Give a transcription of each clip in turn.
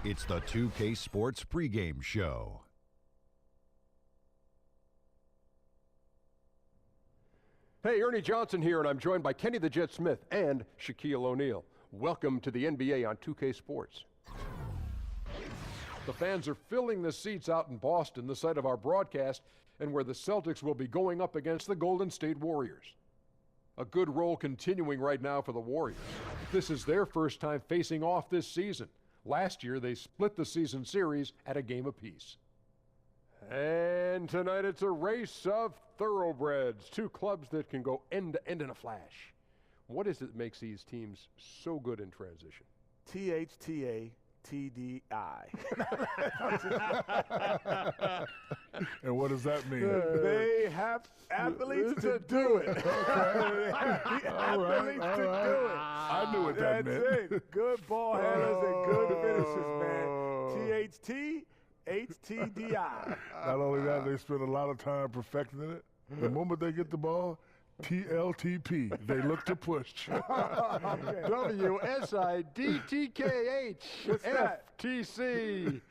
It's the 2K Sports pregame show. Hey, Ernie Johnson here, and I'm joined by Kenny the Jet Smith and Shaquille O'Neal. Welcome to the NBA on 2K Sports. The fans are filling the seats out in Boston, the site of our broadcast, and where the Celtics will be going up against the Golden State Warriors. A good roll continuing right now for the Warriors. This is their first time facing off this season. Last year, they split the season series at a game apiece. And tonight it's a race of thoroughbreds, two clubs that can go end to end in a flash. What is it that makes these teams so good in transition? THTA. TDI. And what does that mean? They have athletes to do it. Athletes to do it. I knew what that meant. That's it. Good ball handlers and good finishes, man. THT, HTDI. Not only that, they spend a lot of time perfecting it. The moment they get the ball, TLTP, they look to push. WSIDTKHFTC.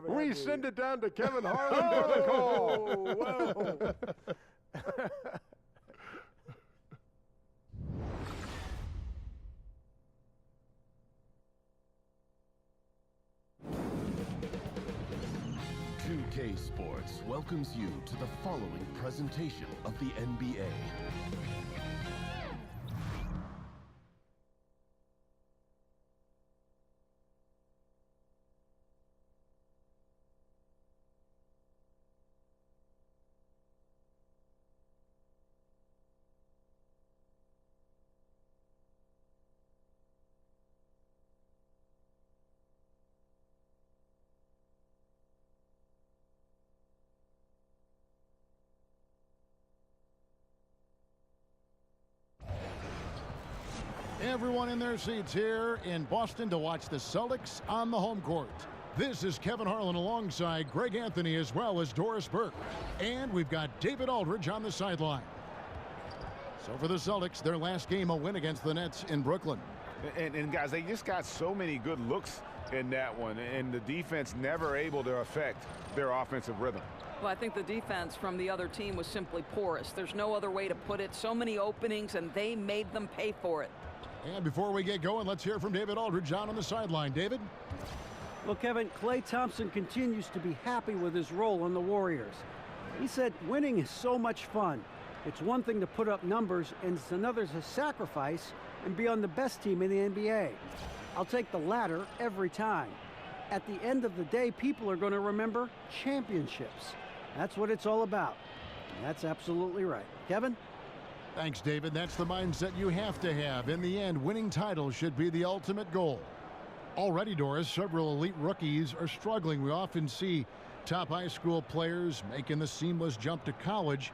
We send it down to Kevin Harlan for the call. Whoa. 2K Sports welcomes you to the following presentation of the NBA. Everyone in their seats here in Boston to watch the Celtics on the home court. This is Kevin Harlan alongside Greg Anthony as well as Doris Burke. And we've got David Aldridge on the sideline. So for the Celtics, their last game, a win against the Nets in Brooklyn. And guys, they just got so many good looks in that one, and the defense never able to affect their offensive rhythm. Well, I think the defense from the other team was simply porous. There's no other way to put it. So many openings, and they made them pay for it. And before we get going, let's hear from David Aldridge on the sideline. David? Well, Kevin, Klay Thompson continues to be happy with his role on the Warriors. He said winning is so much fun. It's one thing to put up numbers, and it's another to sacrifice and be on the best team in the NBA. I'll take the latter every time. At the end of the day, people are going to remember championships. That's what it's all about. And that's absolutely right. Kevin? Thanks, David. That's the mindset you have to have. In the end, winning titles should be the ultimate goal. Already, Doris, several elite rookies are struggling. We often see top high school players making the seamless jump to college.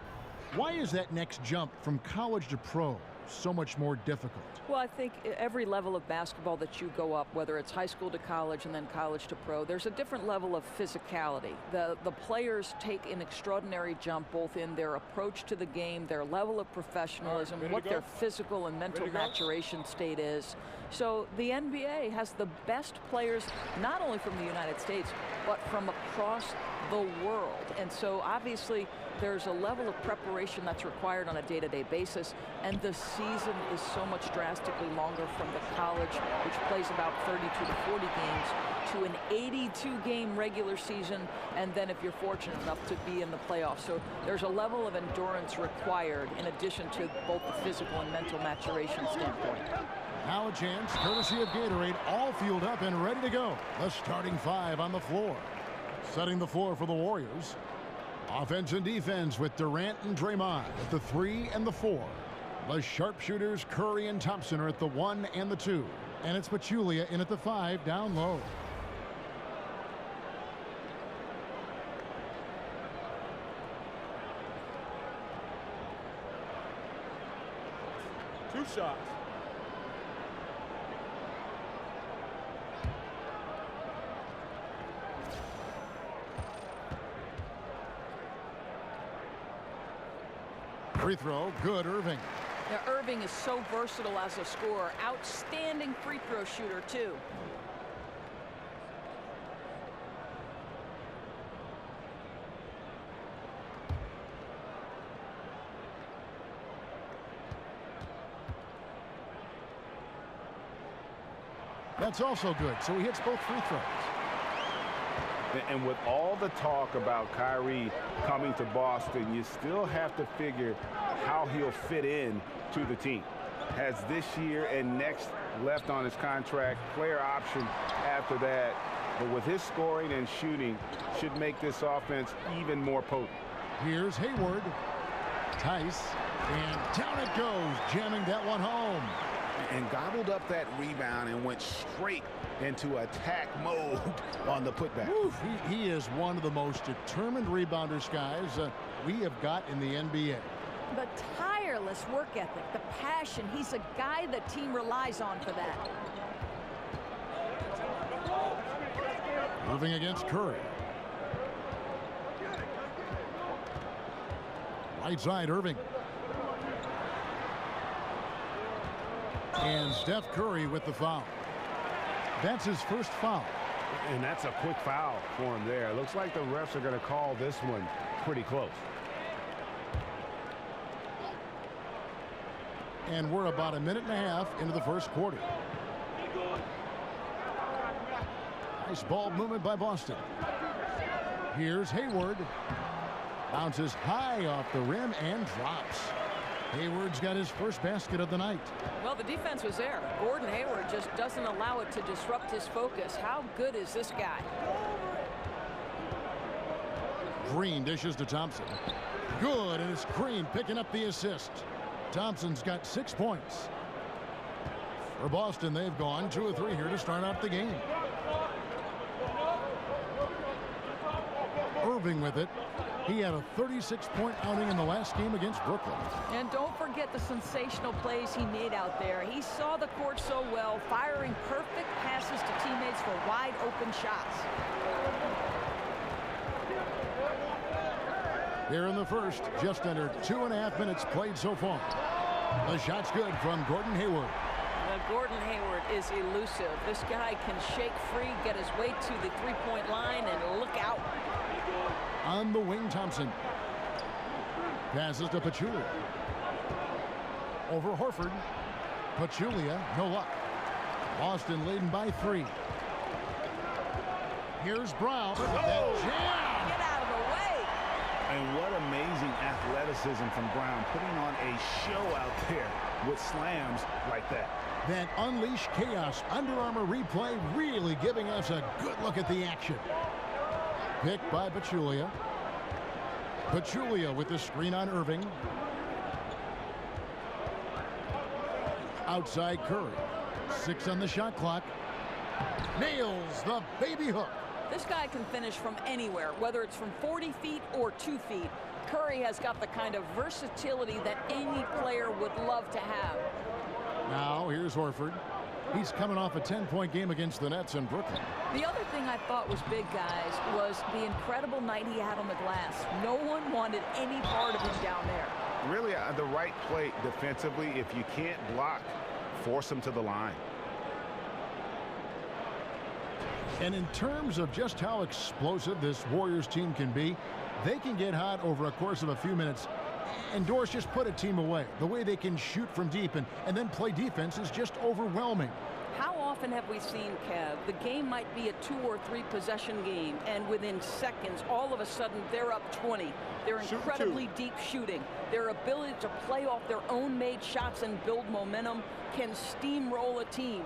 Why is that next jump from college to pro so much more difficult? Well, I think every level of basketball that you go up, whether it's high school to college and then college to pro, there's a different level of physicality. The players take an extraordinary jump both in their approach to the game, their level of professionalism, what their physical and mental maturation state is. So the NBA has the best players not only from the United States, but from across the world. And so obviously there's a level of preparation that's required on a day-to-day basis, and the season is so much drastically longer from the college, which plays about 32 to 40 games, to an 82-game regular season, and then if you're fortunate enough to be in the playoffs. So there's a level of endurance required in addition to both the physical and mental maturation standpoint. Now a chance, courtesy of Gatorade, all fueled up and ready to go. The starting five on the floor. Setting the floor for the Warriors. Offense and defense with Durant and Draymond at the 3 and the 4. The sharpshooters Curry and Thompson are at the 1 and the 2. And it's Pachulia in at the 5 down low. Two shots. Free throw, good, Irving. Now, Irving is so versatile as a scorer. Outstanding free throw shooter, too. That's also good, so he hits both free throws. And with all the talk about Kyrie coming to Boston, you still have to figure how he'll fit in to the team. Has this year and next left on his contract, player option after that. But with his scoring and shooting, should make this offense even more potent. Here's Hayward. Tice. And down it goes, jamming that one home. And gobbled up that rebound and went straight into attack mode on the putback. Oof, he is one of the most determined rebounders, guys, we have got in the NBA. The tireless work ethic, the passion. He's a guy the team relies on for that. Moving against Curry. Right side, Irving. And Steph Curry with the foul. That's his first foul. And that's a quick foul for him there. Looks like the refs are going to call this one pretty close. And we're about a minute and a half into the first quarter. Nice ball movement by Boston. Here's Hayward. Bounces high off the rim and drops. Hayward's got his first basket of the night. Well, the defense was there. Gordon Hayward just doesn't allow it to disrupt his focus. How good is this guy? Green dishes to Thompson. Good, and it's Green picking up the assist. Thompson's got 6 points. For Boston, they've gone 2 of 3 here to start out the game. Irving with it. He had a 36-point outing in the last game against Brooklyn. And don't forget the sensational plays he made out there. He saw the court so well, firing perfect passes to teammates for wide open shots. Here in the first, just under 2.5 minutes played so far. The shot's good from Gordon Hayward. Gordon Hayward is elusive. This guy can shake free, get his way to the three-point line, and look out. On the wing, Thompson. Passes to Pachulia. Over Horford. Pachulia, no luck. Boston leading by 3. Here's Brown. That jam! Get out of the way! And what amazing athleticism from Brown, putting on a show out there with slams like that. That Unleash Chaos Under Armour replay really giving us a good look at the action. Picked by Pachulia. Pachulia with the screen on Irving. Outside Curry. 6 on the shot clock. Nails the baby hook. This guy can finish from anywhere, whether it's from 40 feet or 2 feet. Curry has got the kind of versatility that any player would love to have. Now here's Horford. He's coming off a 10-point game against the Nets in Brooklyn. The other thing I thought was big, guys, was the incredible night he had on the glass. No one wanted any part of him down there. Really, the right play defensively. If you can't block, force him to the line. And in terms of just how explosive this Warriors team can be, they can get hot over a course of a few minutes. And Doris just put a team away. The way they can shoot from deep and then play defense is just overwhelming. How often have we seen, Kev, the game might be a 2 or 3 possession game, and within seconds, all of a sudden, they're up 20. They're incredibly deep shooting. Their ability to play off their own made shots and build momentum can steamroll a team.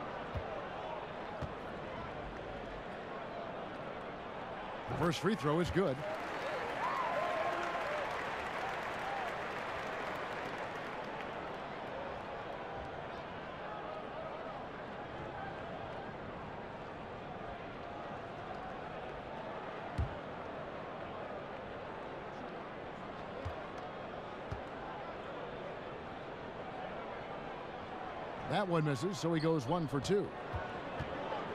The first free throw is good. That one misses, so he goes 1 for 2.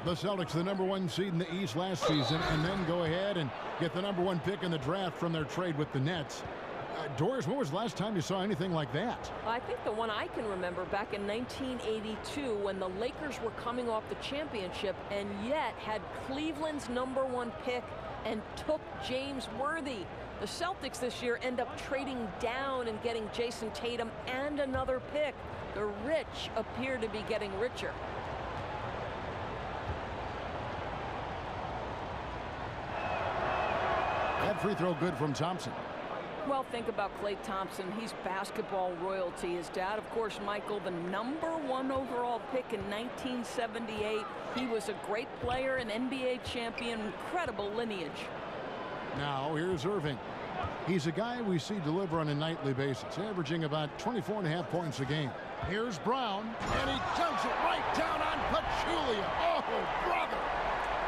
The Celtics, the #1 seed in the East last season, and then go ahead and get the #1 pick in the draft from their trade with the Nets. Doris, when was the last time you saw anything like that? I think the one I can remember back in 1982 when the Lakers were coming off the championship and yet had Cleveland's #1 pick and took James Worthy. The Celtics this year end up trading down and getting Jason Tatum and another pick. The rich appear to be getting richer. That free throw good from Thompson. Well, think about Klay Thompson. He's basketball royalty. His dad, of course, Michael, the #1 overall pick in 1978. He was a great player, an NBA champion, incredible lineage. Now here's Irving. He's a guy we see deliver on a nightly basis, averaging about 24.5 points a game. Here's Brown, and he dunks it right down on Pachulia. Oh, brother!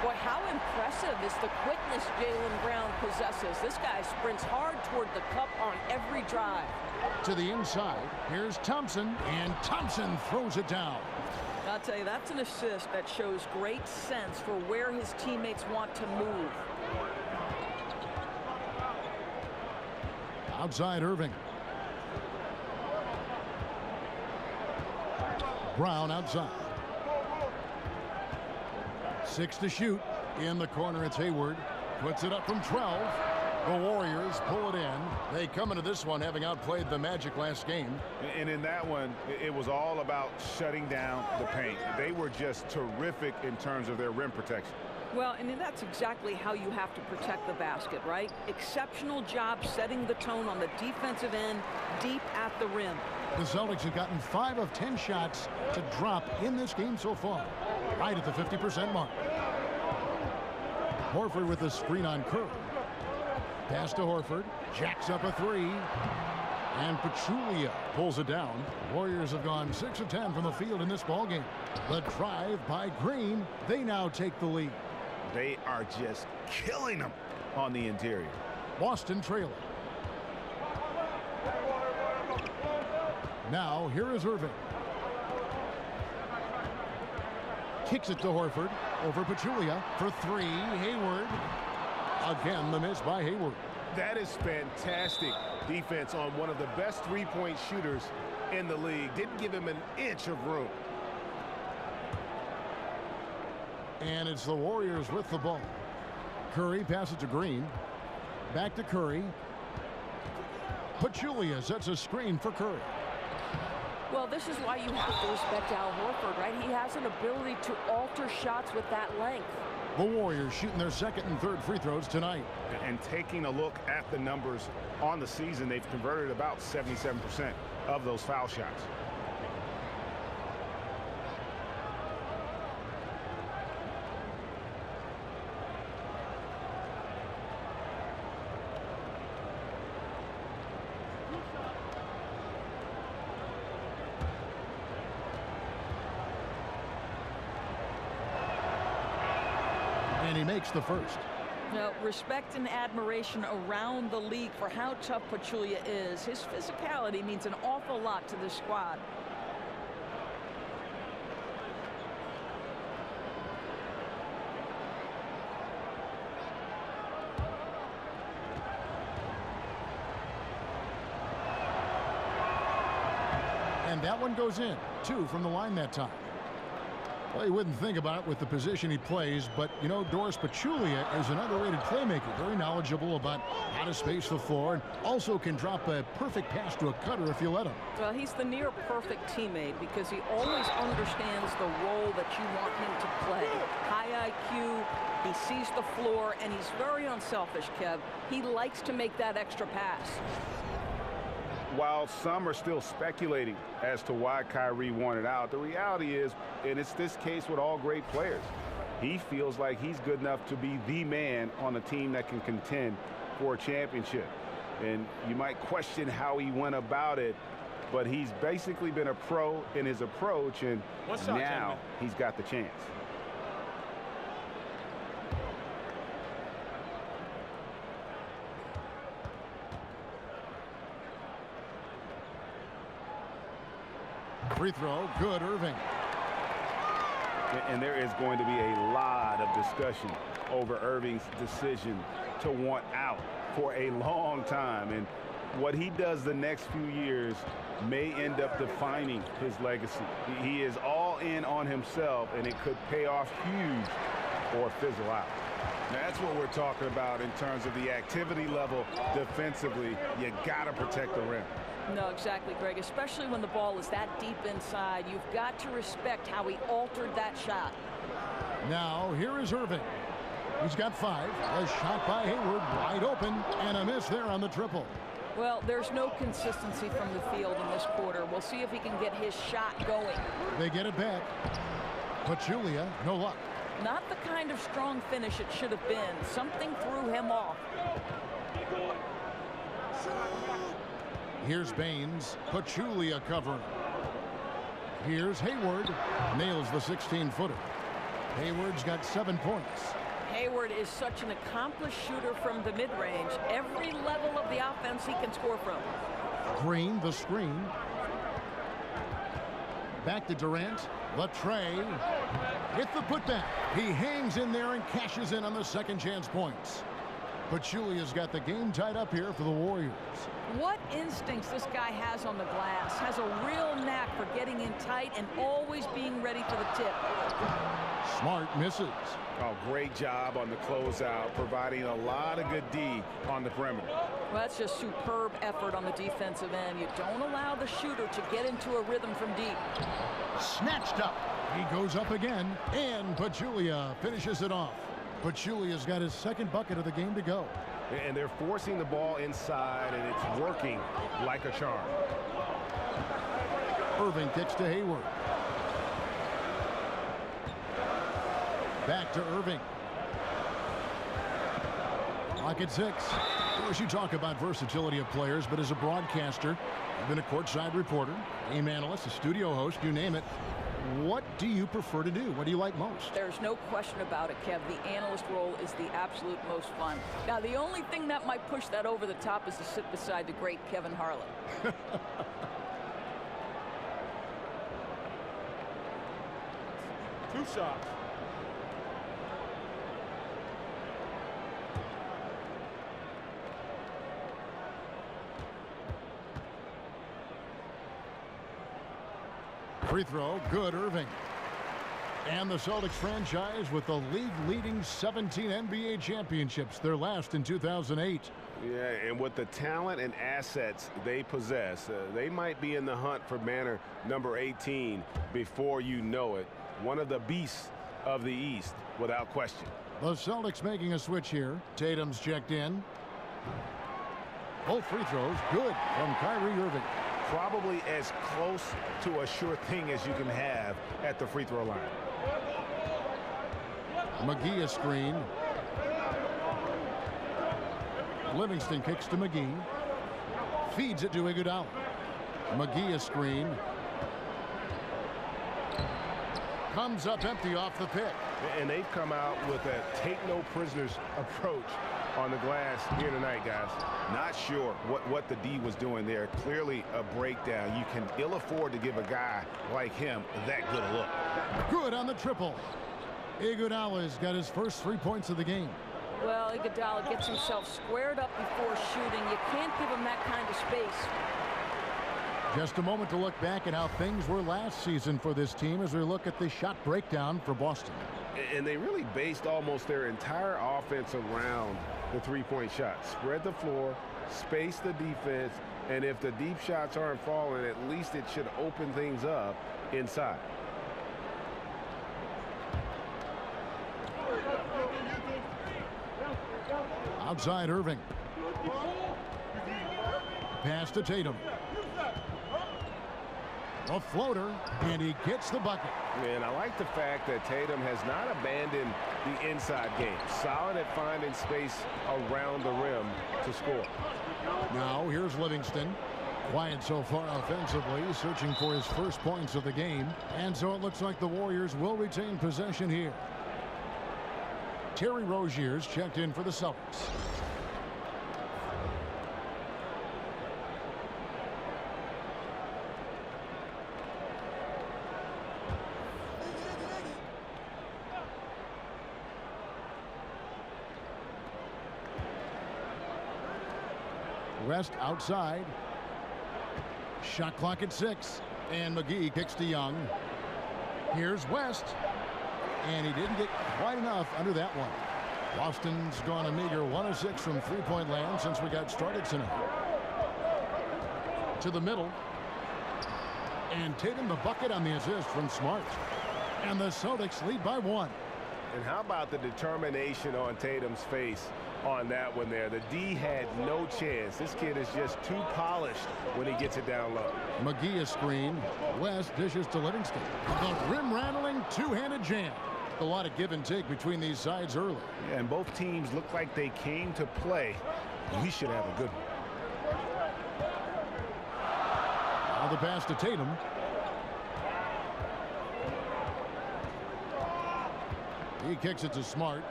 Boy, how impressive is the quickness Jaylen Brown possesses. This guy sprints hard toward the cup on every drive. To the inside, here's Thompson, and Thompson throws it down. I'll tell you, that's an assist that shows great sense for where his teammates want to move. Outside Irving. Brown outside. 6 to shoot. In the corner, it's Hayward. Puts it up from 12. The Warriors pull it in. They come into this one having outplayed the Magic last game. And in that one, it was all about shutting down the paint. They were just terrific in terms of their rim protection. Well, and that's exactly how you have to protect the basket, right? Exceptional job setting the tone on the defensive end, deep at the rim. The Celtics have gotten 5 of 10 shots to drop in this game so far, right at the 50% mark. Horford with the screen on Curry. Pass to Horford, jacks up a 3, and Pachulia pulls it down. Warriors have gone 6 of 10 from the field in this ballgame. The drive by Green, they now take the lead. They are just killing them on the interior. Boston trailing. Now, here is Irving. Kicks it to Horford. Over Pachulia for 3. Hayward. Again, the miss by Hayward. That is fantastic defense on one of the best three-point shooters in the league. Didn't give him an inch of room. And it's the Warriors with the ball. Curry passes to Green. Back to Curry. Pachulia sets a screen for Curry. Well, this is why you have to respect Al Horford, right? He has an ability to alter shots with that length. The Warriors shooting their second and third free throws tonight. And taking a look at the numbers on the season, they've converted about 77% of those foul shots. And he makes the first. Now, respect and admiration around the league for how tough Pachulia is. His physicality means an awful lot to this squad. And that one goes in. 2 from the line that time. Well, you wouldn't think about it with the position he plays, but, you know, Doris Pachulia is an underrated playmaker, very knowledgeable about how to space the floor, and also can drop a perfect pass to a cutter if you let him. Well, he's the near-perfect teammate because he always understands the role that you want him to play. High IQ, he sees the floor, and he's very unselfish, Kev. He likes to make that extra pass. While some are still speculating as to why Kyrie wanted out, the reality is, and it's this case with all great players, he feels like he's good enough to be the man on a team that can contend for a championship. And you might question how he went about it, but he's basically been a pro in his approach, and now he's got the chance. Free throw, good, Irving. And there is going to be a lot of discussion over Irving's decision to want out for a long time. And what he does the next few years may end up defining his legacy. He is all in on himself, and it could pay off huge or fizzle out. Now, that's what we're talking about in terms of the activity level defensively. You got to protect the rim. No, exactly, Greg, especially when the ball is that deep inside. You've got to respect how he altered that shot. Now, here is Irving. He's got 5. A shot by Hayward, wide open, and a miss there on the triple. Well, there's no consistency from the field in this quarter. We'll see if he can get his shot going. They get it back. Pachulia, no luck. Not the kind of strong finish it should have been. Something threw him off. Here's Baines. Pachulia covering. Here's Hayward. Nails the 16-footer. Hayward's got 7 points. Hayward is such an accomplished shooter from the mid-range. Every level of the offense he can score from. Green, the screen. Back to Durant. Latray. Hit the putback. He hangs in there and cashes in on the second chance points. Pachulia's got the game tied up here for the Warriors. What instincts this guy has on the glass. Has a real knack for getting in tight and always being ready for the tip. Smart misses. Oh, great job on the closeout, providing a lot of good D on the perimeter. Well, that's just superb effort on the defensive end. You don't allow the shooter to get into a rhythm from deep. Snatched up. He goes up again, and Pachulia finishes it off. Pachulia's got his second bucket of the game to go. And they're forcing the ball inside, and it's working like a charm. Irving kicks to Hayward. Back to Irving. Clock at 6. Of course, you talk about versatility of players, but as a broadcaster, you've been a courtside reporter, game analyst, a studio host, you name it. What do you prefer to do? What do you like most? There's no question about it, Kev. The analyst role is the absolute most fun. Now, the only thing that might push that over the top is to sit beside the great Kevin Harlan. 2 shots. Free throw, good, Irving. And the Celtics franchise with the league-leading 17 NBA championships, their last in 2008. Yeah, and with the talent and assets they possess, they might be in the hunt for banner number 18 before you know it. One of the beasts of the East, without question. The Celtics making a switch here. Tatum's checked in. Both free throws, good from Kyrie Irving. Probably as close to a sure thing as you can have at the free throw line. McGee a screen. Livingston kicks to McGee. Feeds it to Iguodala. McGee a screen. Comes up empty off the pick. And they've come out with a take-no-prisoners approach on the glass here tonight, guys. Not sure what the D was doing there. Clearly a breakdown. You can ill afford to give a guy like him that good a look. Good on the triple. Iguodala's got his first 3 points of the game. Well, Iguodala gets himself squared up before shooting. You can't give him that kind of space. Just a moment to look back at how things were last season for this team as we look at the shot breakdown for Boston. And they really based almost their entire offense around the three-point shot. Spread the floor, space the defense, and if the deep shots aren't falling, at least it should open things up inside. Outside Irving. Pass to Tatum. A floater, and he gets the bucket. And I like the fact that Tatum has not abandoned the inside game. Solid at finding space around the rim to score. Now here's Livingston. Quiet so far offensively, searching for his first points of the game. And so it looks like the Warriors will retain possession here. Terry Rozier's checked in for the Celtics. West outside. Shot clock at 6. And McGee kicks to Young. Here's West. And he didn't get quite enough under that one. Boston's gone a meager 1 of 6 from three-point land since we got started tonight. To the middle. And Tatum the bucket on the assist from Smart. And the Celtics lead by 1. And how about the determination on Tatum's face on that one there? The D had no chance. This kid is just too polished when he gets it down low. McGee a screen. West dishes to Livingston. The rim-rattling two-handed jam. A lot of give and take between these sides early. Yeah, and both teams look like they came to play. We should have a good one. Now the pass to Tatum. He kicks it to Smart.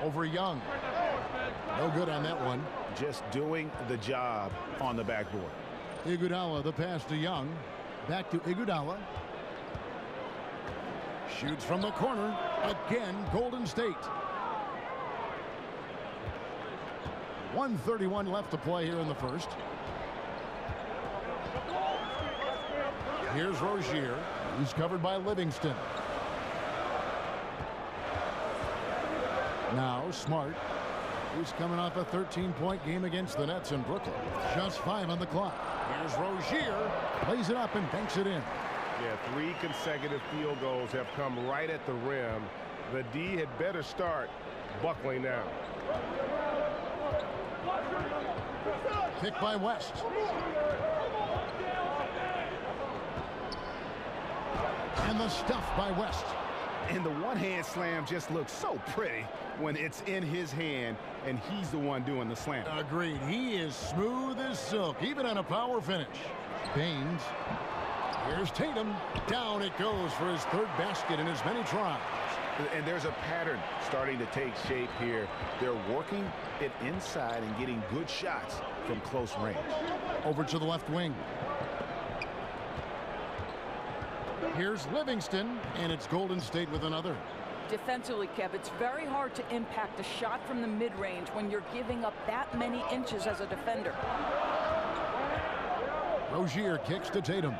Over Young. No good on that one. Just doing the job on the backboard. Iguodala, the pass to Young. Back to Iguodala. Shoots from the corner. Again, Golden State. 1:31 left to play here in the first. Here's Rozier. He's covered by Livingston. Now Smart. He's coming off a 13-point game against the Nets in Brooklyn. Just 5 on the clock. Here's Rozier. Plays it up and banks it in. Yeah, 3 consecutive field goals have come right at the rim. The D had better start buckling down. Kick by West. And the stuff by West. And the one-hand slam just looks so pretty when it's in his hand and he's the one doing the slam. Agreed. He is smooth as silk, even on a power finish. Baines. Here's Tatum. Down it goes for his 3rd basket in as many tries. And there's a pattern starting to take shape here. They're working it inside and getting good shots from close range. Over to the left wing. Here's Livingston, and it's Golden State with another. Defensively, Kev, it's very hard to impact a shot from the mid-range when you're giving up that many inches as a defender. Rozier kicks to Tatum.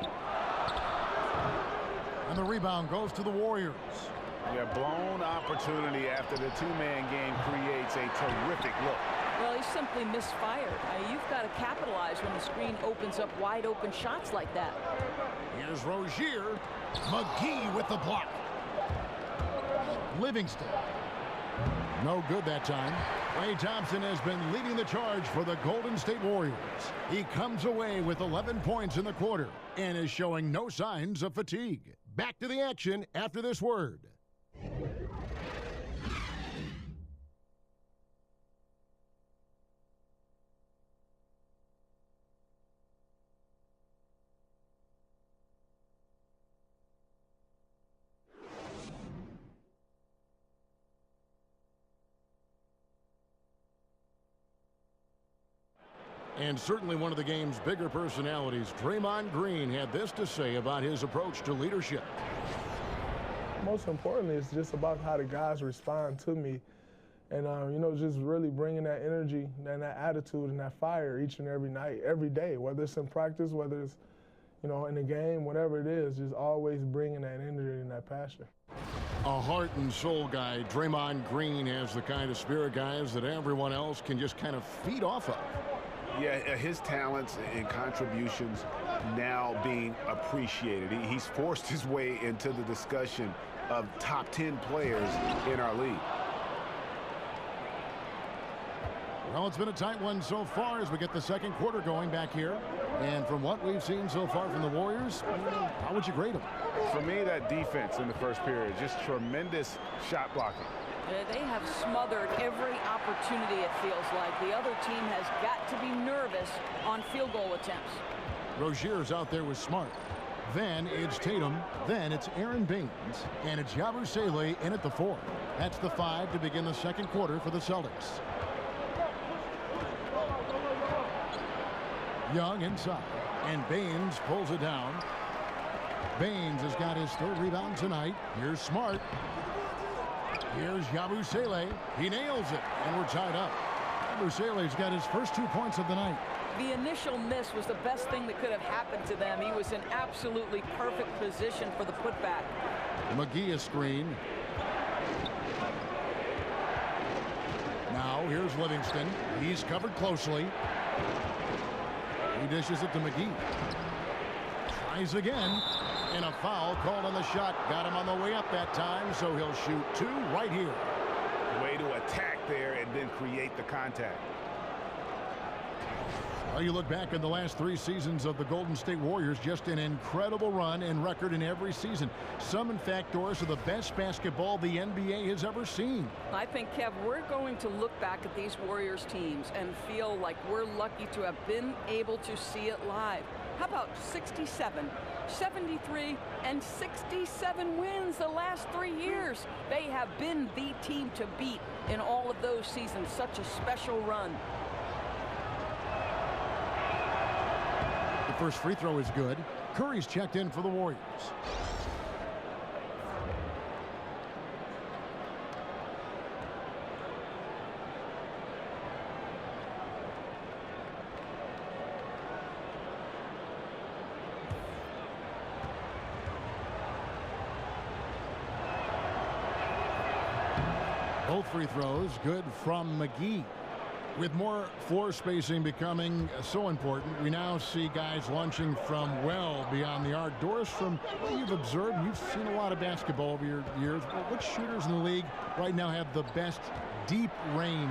And the rebound goes to the Warriors. Yeah, blown opportunity after the two-man game creates a terrific look. Well, he simply misfired. You've got to capitalize when the screen opens up wide-open shots like that. Here's Rozier. McGee with the block. Livingston. No good that time. Klay Thompson has been leading the charge for the Golden State Warriors. He comes away with 11 points in the quarter and is showing no signs of fatigue. Back to the action after this word. And certainly one of the game's bigger personalities, Draymond Green, had this to say about his approach to leadership. Most importantly, it's just about how the guys respond to me. And, you know, just really bringing that energy and that attitude and that fire each and every night, every day, whether it's in practice, whether it's, you know, in the game, whatever it is, just always bringing that energy and that passion. A heart and soul guy, Draymond Green has the kind of spirit, guys, that everyone else can just kind of feed off of. Yeah, his talents and contributions now being appreciated. He's forced his way into the discussion of top 10 players in our league. Well, it's been a tight one so far as we get the second quarter going back here. And from what we've seen so far from the Warriors, how would you grade them? For me, that defense in the first period, just tremendous shot blocking. They have smothered every opportunity, it feels like. The other team has got to be nervous on field goal attempts. Rozier's out there with Smart. Then it's Tatum. Then it's Aaron Baines. And it's Yabusele in at the 4. That's the 5 to begin the second quarter for the Celtics. Young inside. And Baines pulls it down. Baines has got his 3rd rebound tonight. Here's Smart. Here's Yabusele. He nails it, and we're tied up. Yabusele's got his first 2 points of the night. The initial miss was the best thing that could have happened to them. He was in absolutely perfect position for the putback. McGee a screen. Now here's Livingston. He's covered closely. He dishes it to McGee. Tries again. And a foul called on the shot. Got him on the way up that time, so he'll shoot 2 right here. Way to attack there and then create the contact. Well, you look back at the last 3 seasons of the Golden State Warriors, just an incredible run and record in every season. Some, in fact, Doris, are the best basketball the NBA has ever seen. I think, Kev, we're going to look back at these Warriors teams and feel like we're lucky to have been able to see it live. How about 67, 73, and 67 wins the last 3 years? They have been the team to beat in all of those seasons. Such a special run. The first free throw is good. Curry's checked in for the Warriors. Both free throws good from McGee. With more floor spacing becoming so important, we now see guys launching from well beyond the arc. Doris, from what you've observed, you've seen a lot of basketball over your years. Which shooters in the league right now have the best deep range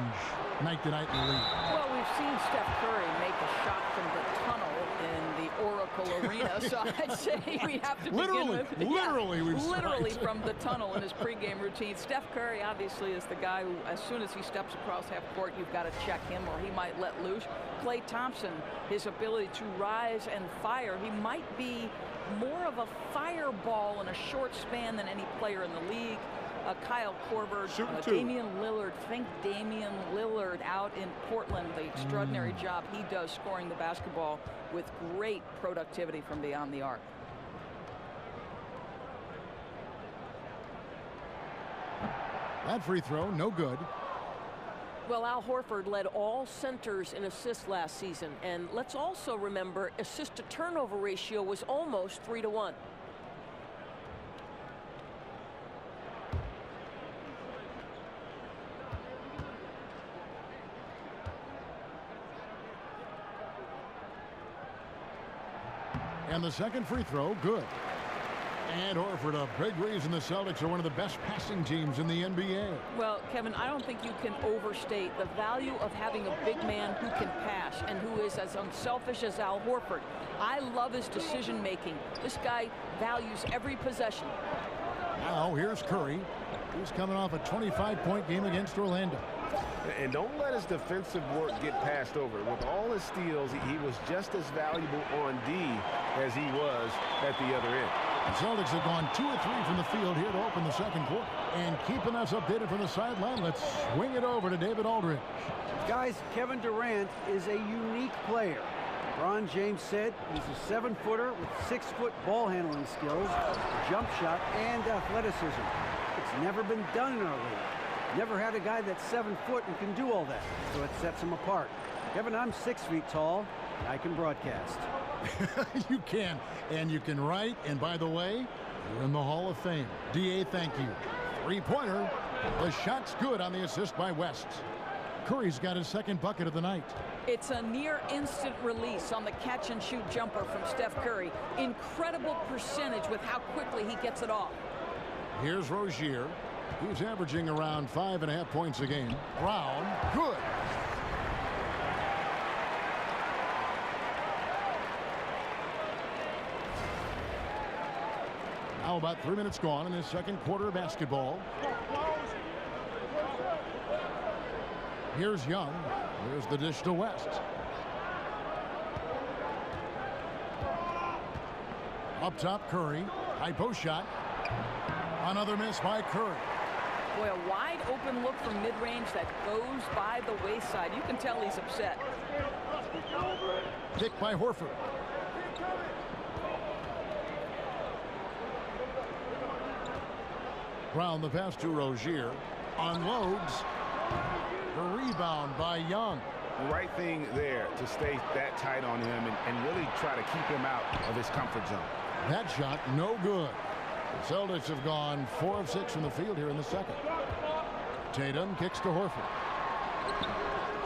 night to night in the league? Well, we've seen Steph Curry make a shot from the tunnel in the Oracle Arena, so I'd say we have to begin with... Literally from the tunnel in his pregame routine. Steph Curry obviously is the guy who, as soon as he steps across half court, you've got to check him or he might let loose. Klay Thompson, his ability to rise and fire, he might be more of a fireball in a short span than any player in the league. Kyle Korver, Damian Lillard. Think Damian Lillard out in Portland, the extraordinary job he does scoring the basketball with great productivity from beyond the arc. That free throw, no good. Well, Al Horford led all centers in assists last season. And let's also remember, assist-to-turnover ratio was almost 3-to-1. And the second free throw, good. And Horford, a big reason the Celtics are one of the best passing teams in the NBA. Well, Kevin, I don't think you can overstate the value of having a big man who can pass and who is as unselfish as Al Horford. I love his decision-making. This guy values every possession. Now, here's Curry. He's coming off a 25-point game against Orlando. And don't let his defensive work get passed over. With all his steals, he was just as valuable on D as he was at the other end. The Celtics have gone 2 of 3 from the field here to open the second quarter. And keeping us updated from the sideline, let's swing it over to David Aldridge. Guys, Kevin Durant is a unique player. LeBron James said he's a 7-footer with 6-foot ball handling skills, jump shot, and athleticism. It's never been done in our league. Never had a guy that's 7 foot and can do all that, so it sets him apart. Kevin, I'm 6 feet tall, and I can broadcast. You can, and you can write, and by the way, you're in the Hall of Fame. DA, thank you. 3-pointer. The shot's good on the assist by West. Curry's got his second bucket of the night. It's a near instant release on the catch-and-shoot jumper from Steph Curry. Incredible percentage with how quickly he gets it off. Here's Rozier. He's averaging around 5.5 points a game. Brown, good. Now about 3 minutes gone in this second quarter of basketball. Here's Young. Here's the dish to West. Up top, Curry. High post shot. Another miss by Curry. Boy, a wide open look from mid-range that goes by the wayside. You can tell he's upset. Kick by Horford. Brown, the pass to Rozier. Unloads. The rebound by Young. The right thing there to stay that tight on him and really try to keep him out of his comfort zone. That shot, no good. The Celtics have gone 4 of 6 from the field here in the second. Tatum kicks to Horford.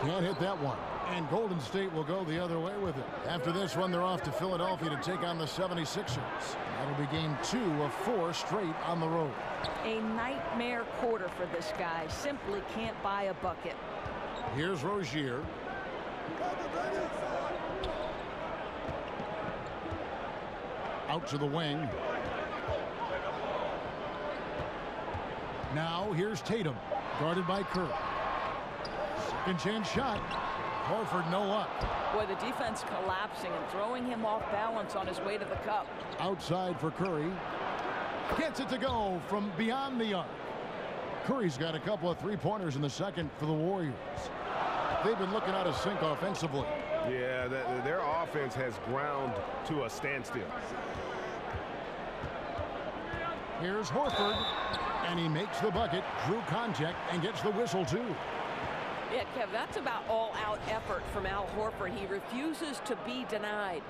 Can't hit that one. And Golden State will go the other way with it. After this one, they're off to Philadelphia to take on the 76ers. That'll be game 2 of 4 straight on the road. A nightmare quarter for this guy. Simply can't buy a bucket. Here's Rozier. Out to the wing. Now here's Tatum, guarded by Curry. Second chance shot. Horford no luck. Boy, the defense collapsing and throwing him off balance on his way to the cup. Outside for Curry. Gets it to go from beyond the arc. Curry's got a couple of three-pointers in the second for the Warriors. They've been looking out of sync offensively. Yeah, their offense has ground to a standstill. Here's Horford, and he makes the bucket, drew contact, and gets the whistle, too. Yeah, Kev, that's about all-out effort from Al Horford. He refuses to be denied.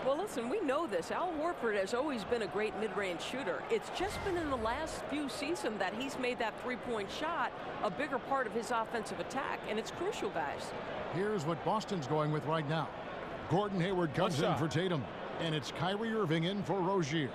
Well, listen, we know this. Al Horford has always been a great mid-range shooter. It's just been in the last few seasons that he's made that three-point shot a bigger part of his offensive attack, and it's crucial, guys. Here's what Boston's going with right now. Gordon Hayward comes in for Tatum, and it's Kyrie Irving in for Rozier.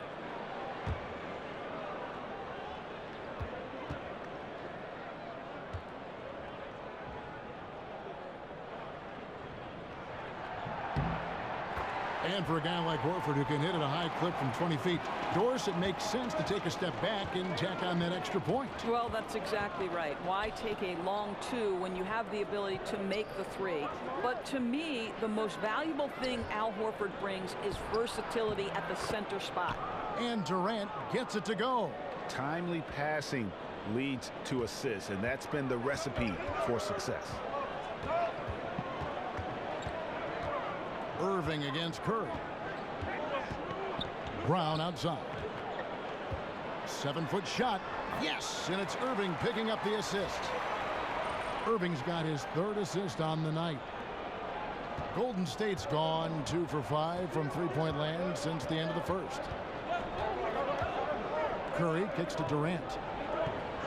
And for a guy like Horford who can hit at a high clip from 20 feet, Doris, it makes sense to take a step back and tack on that extra point. Well, that's exactly right. Why take a long 2 when you have the ability to make the 3? But to me, the most valuable thing Al Horford brings is versatility at the center spot. And Durant gets it to go. Timely passing leads to assists, and that's been the recipe for success. Irving against Curry. Brown outside. 7-foot shot. Yes, and it's Irving picking up the assist. Irving's got his 3rd assist on the night. Golden State's gone 2 for 5 from three-point land since the end of the first. Curry kicks to Durant.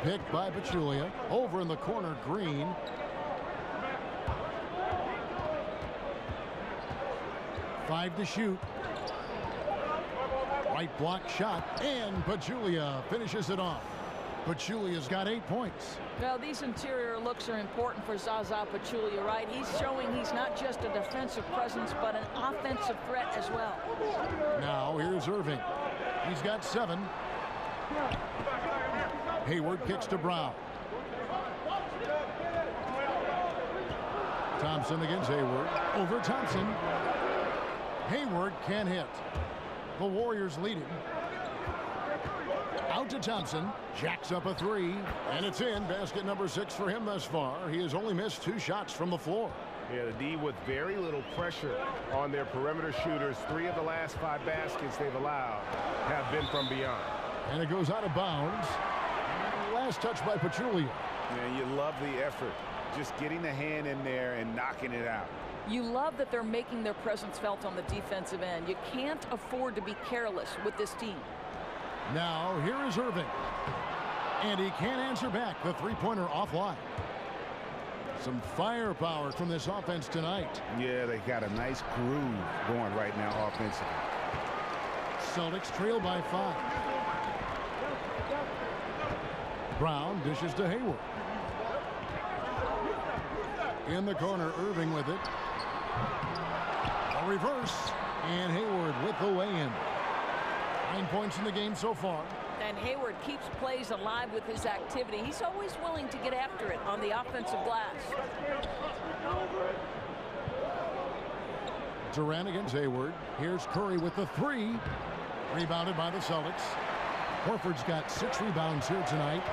Picked by Pachulia. Over in the corner, Green. Five to shoot. Right block shot, and Pachulia finishes it off. Pachulia's got 8 points. Well, these interior looks are important for Zaza Pachulia, right? He's showing he's not just a defensive presence, but an offensive threat as well. Now here's Irving. He's got 7. Hayward kicks to Brown. Thompson against Hayward. Over Thompson. Hayward can't hit. The Warriors leading. Out to Thompson. Jacks up a 3. And it's in. Basket number 6 for him thus far. He has only missed 2 shots from the floor. Yeah, the D with very little pressure on their perimeter shooters. 3 of the last 5 baskets they've allowed have been from beyond. And it goes out of bounds. Last touch by Pachulia. Yeah, you love the effort. Just getting the hand in there and knocking it out. You love that they're making their presence felt on the defensive end. You can't afford to be careless with this team. Now, here is Irving. And he can't answer back. The three-pointer offline. Some firepower from this offense tonight. Yeah, they got a nice groove going right now offensively. Celtics trail by 5. Brown dishes to Hayward. In the corner, Irving with it. A reverse, and Hayward with the weigh-in. 9 points in the game so far. And Hayward keeps plays alive with his activity. He's always willing to get after it on the offensive glass. Durant against Hayward. Here's Curry with the 3. Rebounded by the Celtics. Horford's got 6 rebounds here tonight.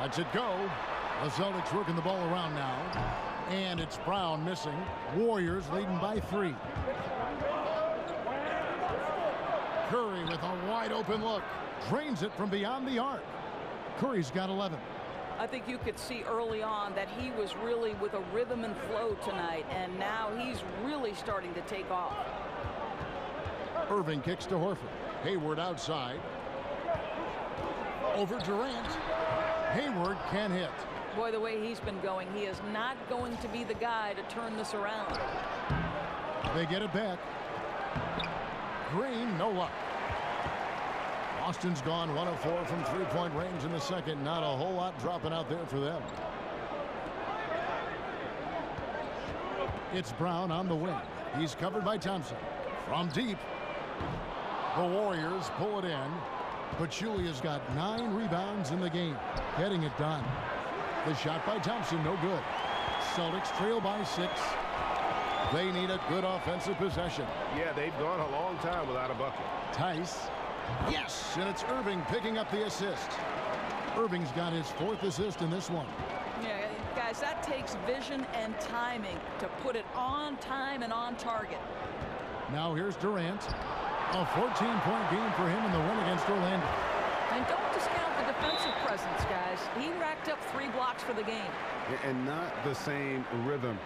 Lets it go. The Celtics working the ball around now. And it's Brown missing. Warriors leading by 3. Curry with a wide open look. Drains it from beyond the arc. Curry's got 11. I think you could see early on that he was really with a rhythm and flow tonight, and now he's really starting to take off. Irving kicks to Horford. Hayward outside. Over Durant. Hayward can hit. Boy, the way he's been going, he is not going to be the guy to turn this around. They get it back. Green, no luck. Boston's gone 1 of 4 from three-point range in the second. Not a whole lot dropping out there for them. It's Brown on the wing. He's covered by Thompson. From deep. The Warriors pull it in. Pachulia's got 9 rebounds in the game. Getting it done. The shot by Thompson, no good. Celtics trail by 6. They need a good offensive possession. Yeah, they've gone a long time without a bucket. Tice. Yes, and it's Irving picking up the assist. Irving's got his 4th assist in this one. Yeah, guys, that takes vision and timing to put it on time and on target. Now here's Durant. A 14-point game for him in the win against Orlando. And don't discount the defensive presence, guys. He racked up 3 blocks for the game. And not the same rhythm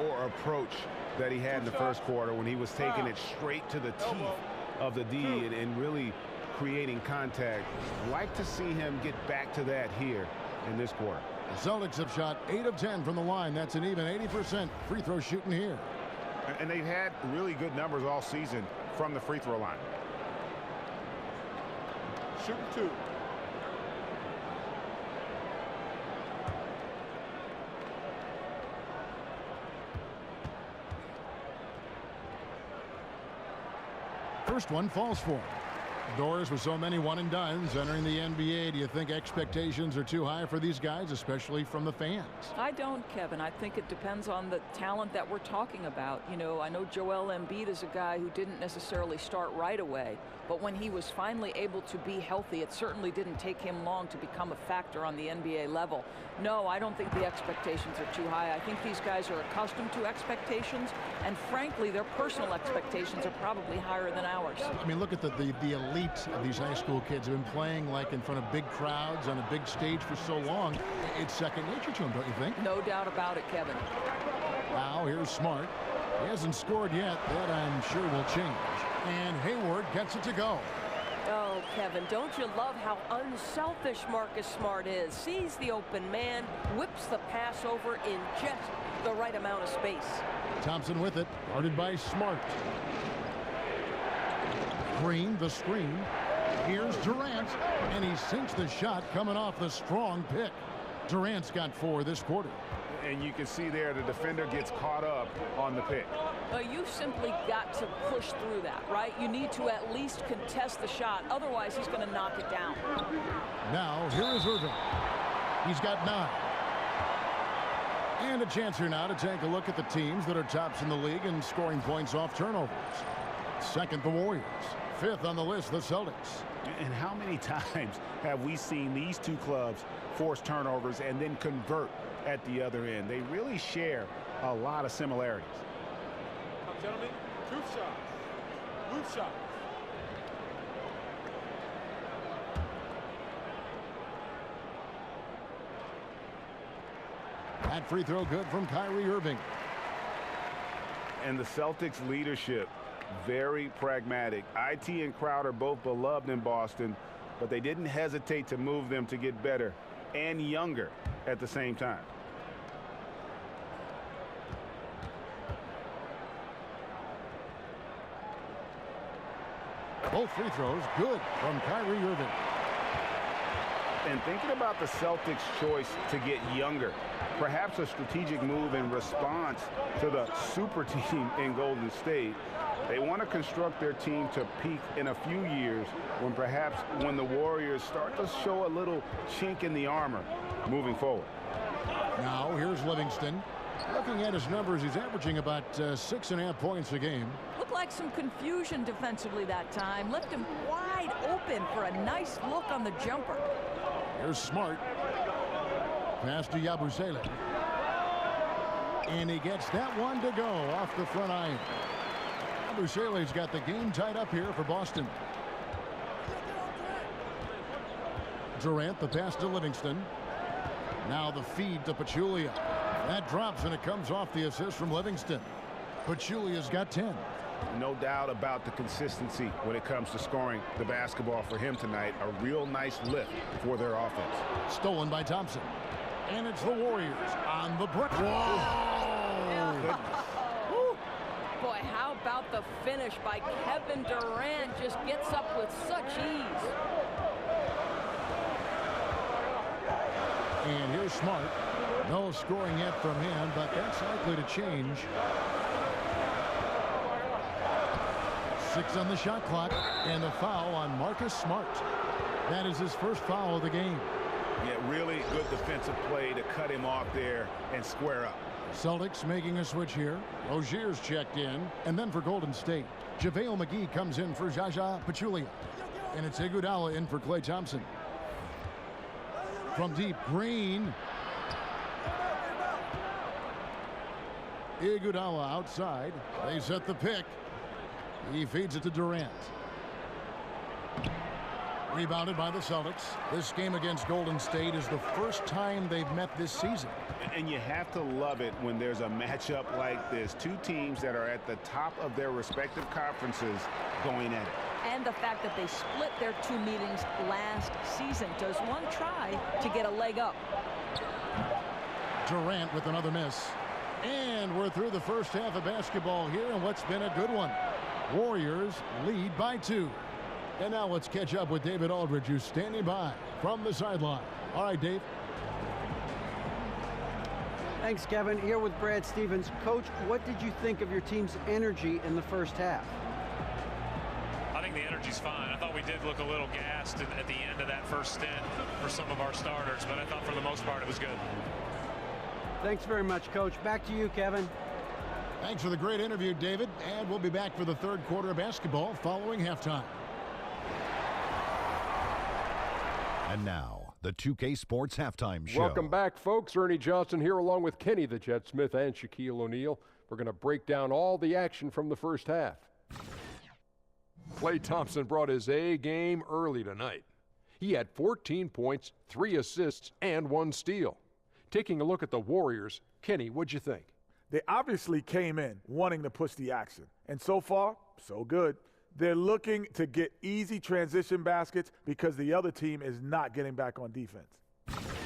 or approach that he had in the first quarter when he was taking it straight to the teeth of the D and really creating contact. Like to see him get back to that here in this quarter. The Celtics have shot 8 of 10 from the line. That's an even 80% free throw shooting here. And they've had really good numbers all season from the free throw line. Shooting 2. First one falls for him. Doors with so many one and dones entering the NBA. Do you think expectations are too high for these guys, especially from the fans? I don't, Kevin. I think it depends on the talent that we're talking about. You know, I know Joel Embiid is a guy who didn't necessarily start right away, but when he was finally able to be healthy, it certainly didn't take him long to become a factor on the NBA level. No, I don't think the expectations are too high. I think these guys are accustomed to expectations, and frankly, their personal expectations are probably higher than ours. I mean, look at the elite of these high school kids who have been playing like in front of big crowds on a big stage for so long. It's second nature to them, don't you think? No doubt about it, Kevin. Now here's Smart. He hasn't scored yet. That I'm sure will change. And Hayward gets it to go. Oh, Kevin, don't you love how unselfish Marcus Smart is? Sees the open man, whips the pass over in just the right amount of space. Thompson with it, guarded by Smart. Green, the screen. Here's Durant, and he sinks the shot coming off the strong pick. Durant's got 4 this quarter. And you can see there the defender gets caught up on the pick. You simply got to push through that, right? You need to at least contest the shot. Otherwise, he's going to knock it down. Now, here is Irving. He's got 9. And a chance here now to take a look at the teams that are tops in the league in scoring points off turnovers. Second, the Warriors. 5th on the list, the Celtics. And how many times have we seen these two clubs force turnovers and then convert at the other end? They really share a lot of similarities. Gentlemen, 2 shots. Loop shot. That free throw good from Kyrie Irving. And the Celtics leadership, very pragmatic. IT and Crowder both beloved in Boston, but they didn't hesitate to move them to get better and younger at the same time. Both free throws good from Kyrie Irving. And thinking about the Celtics' choice to get younger, perhaps a strategic move in response to the super team in Golden State. They want to construct their team to peak in a few years when the Warriors start to show a little chink in the armor moving forward. Now here's Livingston. Looking at his numbers, he's averaging about 6.5 points a game. Looked like some confusion defensively that time. Left him wide open for a nice look on the jumper. Here's Smart. Pass to Yabusele. And he gets that one to go off the front iron. Yabusele's got the game tied up here for Boston. Durant, the pass to Livingston. Now the feed to Pachulia. That drops and it comes off the assist from Livingston. Pachulia's got 10. No doubt about the consistency when it comes to scoring the basketball for him tonight. A real nice lift for their offense. Stolen by Thompson. And it's the Warriors on the break. Whoa! Boy, how about the finish by Kevin Durant? Just gets up with such ease. And here's Smart. No scoring yet from him, but that's likely to change. 6 on the shot clock, and the foul on Marcus Smart. That is his first foul of the game. Yeah, really good defensive play to cut him off there and square up. Celtics making a switch here. Rozier's checked in, and then for Golden State, JaVale McGee comes in for Zaza Pachulia. And it's Iguodala in for Klay Thompson. From deep, Green. Iguodala outside. They set the pick. He feeds it to Durant. Rebounded by the Celtics. This game against Golden State is the first time they've met this season. And you have to love it when there's a matchup like this. Two teams that are at the top of their respective conferences going at it. And the fact that they split their 2 meetings last season. Does one try to get a leg up? Durant with another miss. And we're through the first half of basketball here, and what's been a good one. Warriors lead by 2. And now let's catch up with David Aldridge, who's standing by from the sideline. All right, Dave. Thanks, Kevin. Here with Brad Stevens. Coach, what did you think of your team's energy in the first half? I think the energy's fine. I thought we did look a little gassed at the end of that first stint for some of our starters, but I thought for the most part it was good. Thanks very much, Coach. Back to you, Kevin. Thanks for the great interview, David. And we'll be back for the third quarter of basketball following halftime. And now, the 2K Sports Halftime Show. Welcome back, folks. Ernie Johnson here along with Kenny the Jet Smith and Shaquille O'Neal. We're going to break down all the action from the first half. Klay Thompson brought his A game early tonight. He had 14 points, 3 assists, and 1 steal. Taking a look at the Warriors, Kenny, what'd you think? They obviously came in wanting to push the action. And so far, so good. They're looking to get easy transition baskets because the other team is not getting back on defense.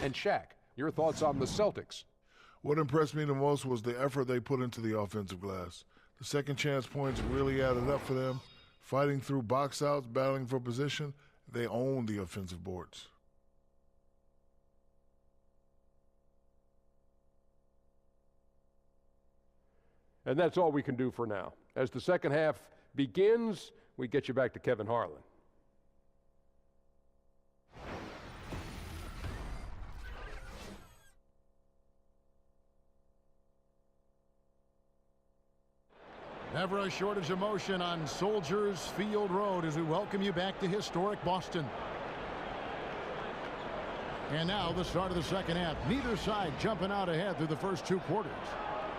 And Shaq, your thoughts on the Celtics? What impressed me the most was the effort they put into the offensive glass. The second chance points really added up for them. Fighting through box outs, battling for position, they owned the offensive boards. And that's all we can do for now. As the second half begins, we get you back to Kevin Harlan. Never a shortage of motion on Soldiers Field Road as we welcome you back to historic Boston. And now the start of the second half. Neither side jumping out ahead through the first 2 quarters.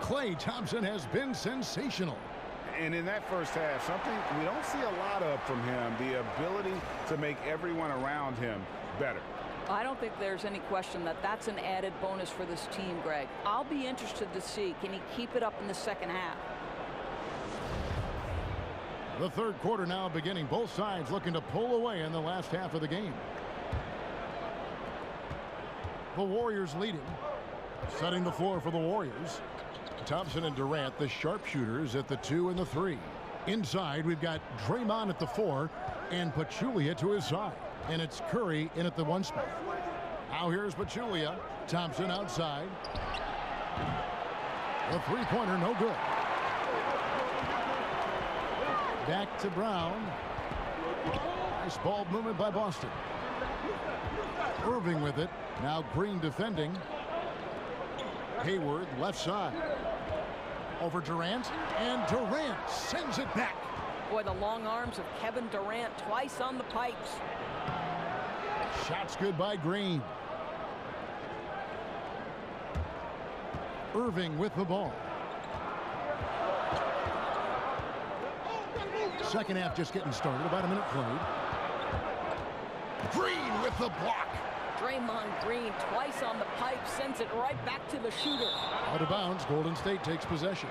Klay Thompson has been sensational. And in that first half, something we don't see a lot of from him, the ability to make everyone around him better. I don't think there's any question that that's an added bonus for this team, Greg. I'll be interested to see, can he keep it up in the second half? The third quarter now beginning. Both sides looking to pull away in the last half of the game. The Warriors leading. Setting the floor for the Warriors. Thompson and Durant, the sharpshooters, at the 2 and the 3. Inside, we've got Draymond at the 4 and Pachulia to his side. And it's Curry in at the 1 spot. Now here's Pachulia. Thompson outside. The three-pointer, no good. Back to Brown. Nice ball movement by Boston. Irving with it. Now Green defending. Hayward left side. Over Durant. And Durant sends it back. Boy, the long arms of Kevin Durant twice on the pipes. Shots good by Green. Irving with the ball. Second half just getting started. About a minute played. Green with the block. Draymond Green twice on the pipe, sends it right back to the shooter. Out of bounds. Golden State takes possession.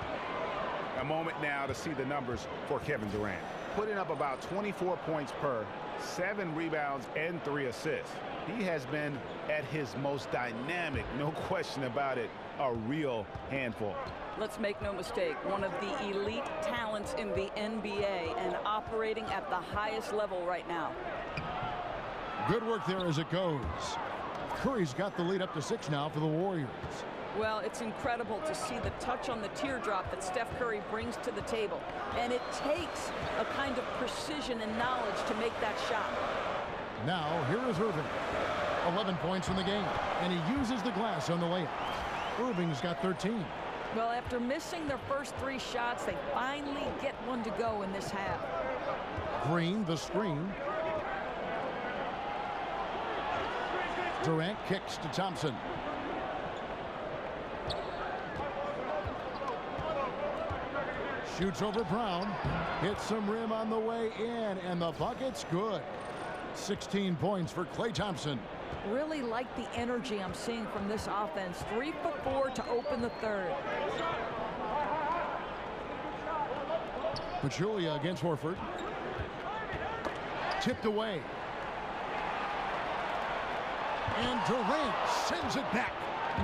A moment now to see the numbers for Kevin Durant. Putting up about 24 points per, 7 rebounds, and 3 assists. He has been at his most dynamic, no question about it, a real handful. Let's make no mistake, one of the elite talents in the NBA and operating at the highest level right now. Good work there as it goes. Curry's got the lead up to 6 now for the Warriors. Well, it's incredible to see the touch on the teardrop that Steph Curry brings to the table. And it takes a kind of precision and knowledge to make that shot. Now, here is Irving. 11 points in the game, and he uses the glass on the layup. Irving's got 13. Well, after missing their first 3 shots, they finally get one to go in this half. Green, the screen. Durant kicks to Thompson. Shoots over Brown. Hits some rim on the way in, and the bucket's good. 16 points for Klay Thompson. Really like the energy I'm seeing from this offense. 3 for 4 to open the third. Pachulia against Horford. Tipped away. And Durant sends it back.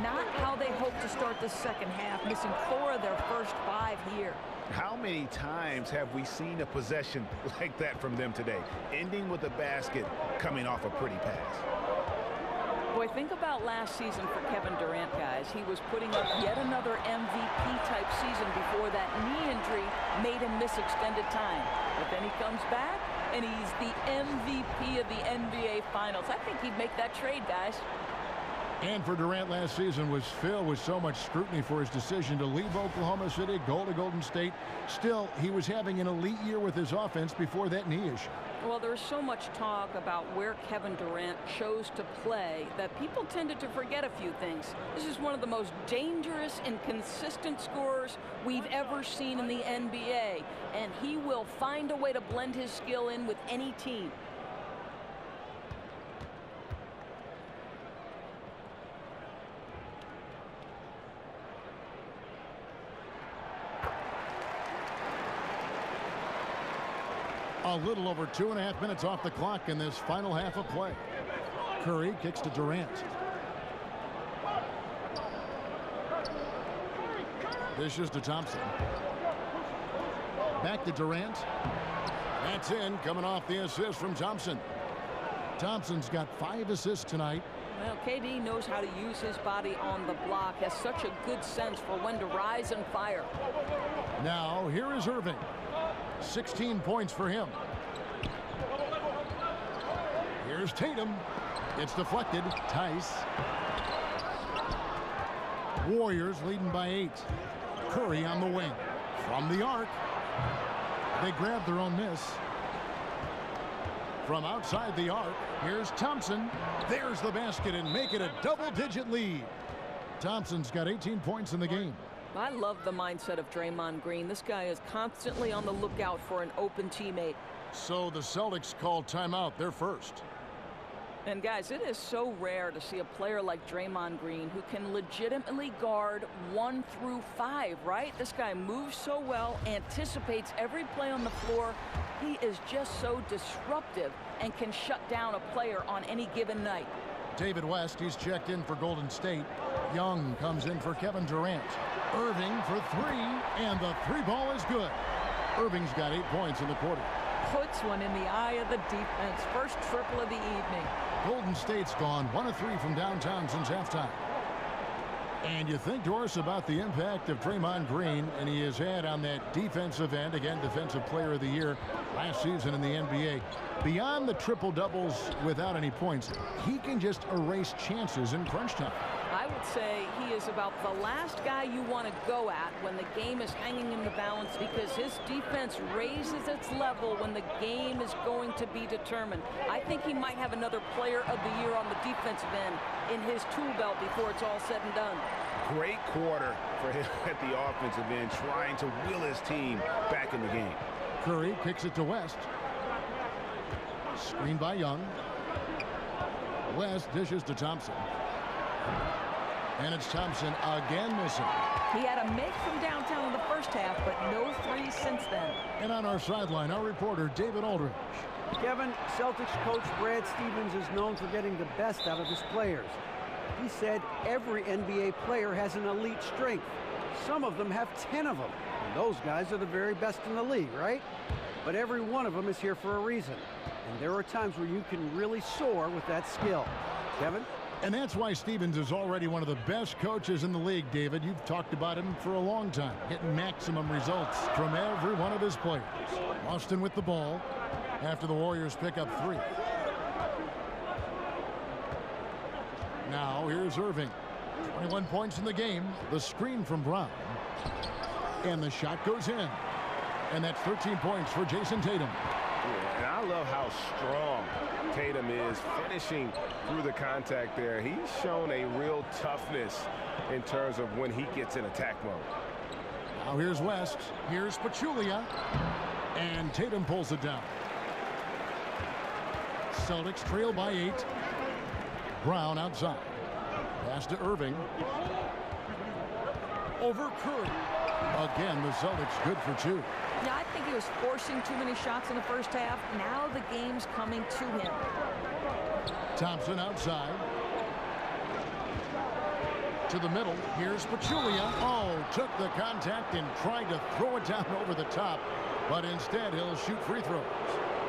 Not how they hope to start the second half, missing 4 of their first 5 here. How many times have we seen a possession like that from them today, ending with a basket coming off a pretty pass? Boy, think about last season for Kevin Durant, guys. He was putting up yet another MVP-type season before that knee injury made him miss extended time. But then he comes back, and he's the MVP of the NBA Finals. I think he'd make that trade, guys. And for Durant last season was filled with so much scrutiny for his decision to leave Oklahoma City, go to Golden State. Still, he was having an elite year with his offense before that knee issue. Well, there's so much talk about where Kevin Durant chose to play that people tended to forget a few things. This is one of the most dangerous and consistent scorers we've ever seen in the NBA, and he will find a way to blend his skill in with any team. A little over 2.5 minutes off the clock in this final half of play. Curry kicks to Durant. Dishes to Thompson. Back to Durant. That's in, coming off the assist from Thompson. Thompson's got 5 assists tonight. Well, KD knows how to use his body on the block, has such a good sense for when to rise and fire. Now, here is Irving. 16 points for him. Here's Tatum. It's deflected. Tice. Warriors leading by 8. Curry on the wing. From the arc. They grab their own miss. From outside the arc, here's Thompson. There's the basket and make it a double-digit lead. Thompson's got 18 points in the game. I love the mindset of Draymond Green. This guy is constantly on the lookout for an open teammate. So the Celtics called timeout. They're first. And guys, it is so rare to see a player like Draymond Green who can legitimately guard 1 through 5, right? This guy moves so well, anticipates every play on the floor. He is just so disruptive and can shut down a player on any given night. David West, he's checked in for Golden State. Young comes in for Kevin Durant. Irving for 3, and the 3 ball is good. Irving's got 8 points in the quarter. Puts one in the eye of the defense. First triple of the evening. Golden State's gone 1 of 3 from downtown since halftime. And you think, Doris, about the impact of Draymond Green, and he has had on that defensive end, again, Defensive Player of the Year last season in the NBA. Beyond the triple-doubles without any points, he can just erase chances in crunch time. I would say he is about the last guy you want to go at when the game is hanging in the balance, because his defense raises its level when the game is going to be determined. I think he might have another Player of the Year on the defensive end in his tool belt before it's all said and done. Great quarter for him at the offensive end, trying to will his team back in the game. Curry kicks it to West. Screen by Young. West dishes to Thompson. And it's Thompson again missing. He had a make from downtown in the first half, but no threes since then. And on our sideline, our reporter, David Aldridge. Kevin, Celtics coach Brad Stevens is known for getting the best out of his players. He said every NBA player has an elite strength. Some of them have 10 of them. And those guys are the very best in the league, right? But every one of them is here for a reason. And there are times where you can really soar with that skill. Kevin? And that's why Stevens is already one of the best coaches in the league, David. You've talked about him for a long time, getting maximum results from every one of his players. Austin with the ball after the Warriors pick up 3. Now here's Irving. 21 points in the game. The screen from Brown. And the shot goes in. And that's 13 points for Jason Tatum. Yeah, and I love how strong Tatum is finishing through the contact there. He's shown a real toughness in terms of when he gets in attack mode. Now here's West. Here's Pachulia. And Tatum pulls it down. Celtics trail by 8. Brown outside. Pass to Irving. Over Curry. Again, the Celtics good for 2. Yeah, I think he was forcing too many shots in the first half. Now the game's coming to him. Thompson outside. To the middle. Here's Pachulia. Oh, took the contact and tried to throw it down over the top. But instead, he'll shoot free throws.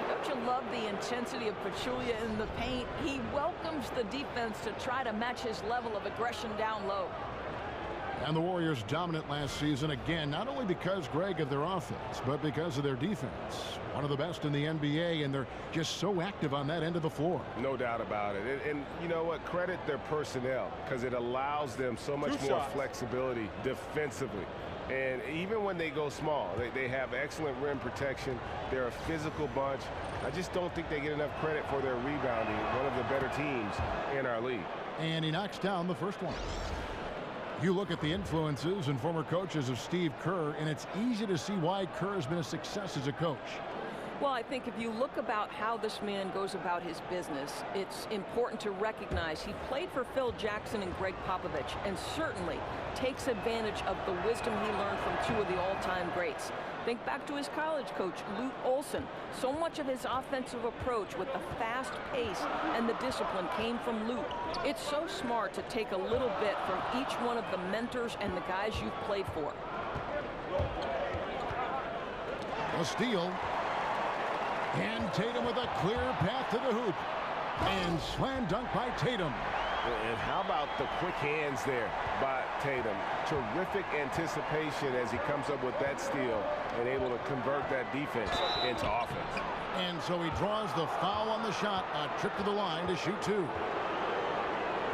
Don't you love the intensity of Pachulia in the paint? He welcomes the defense to try to match his level of aggression down low. And the Warriors dominant last season again, not only because, Greg, of their offense, but because of their defense. One of the best in the NBA, and they're just so active on that end of the floor. No doubt about it. And you know what? Credit their personnel, because it allows them so much more flexibility defensively. And even when they go small, they have excellent rim protection. They're a physical bunch. I just don't think they get enough credit for their rebounding. One of the better teams in our league. And he knocks down the first one. You look at the influences and former coaches of Steve Kerr, and it's easy to see why Kerr has been a success as a coach. Well, I think if you look about how this man goes about his business, it's important to recognize he played for Phil Jackson and Greg Popovich, and certainly takes advantage of the wisdom he learned from 2 of the all-time greats. Think back to his college coach, Lute Olson. So much of his offensive approach with the fast pace and the discipline came from Lute. It's so smart to take a little bit from each one of the mentors and the guys you've played for. A steal. And Tatum with a clear path to the hoop. And slam dunk by Tatum. And how about the quick hands there by Tatum? Terrific anticipation as he comes up with that steal and able to convert that defense into offense. And so he draws the foul on the shot. A trip to the line to shoot 2.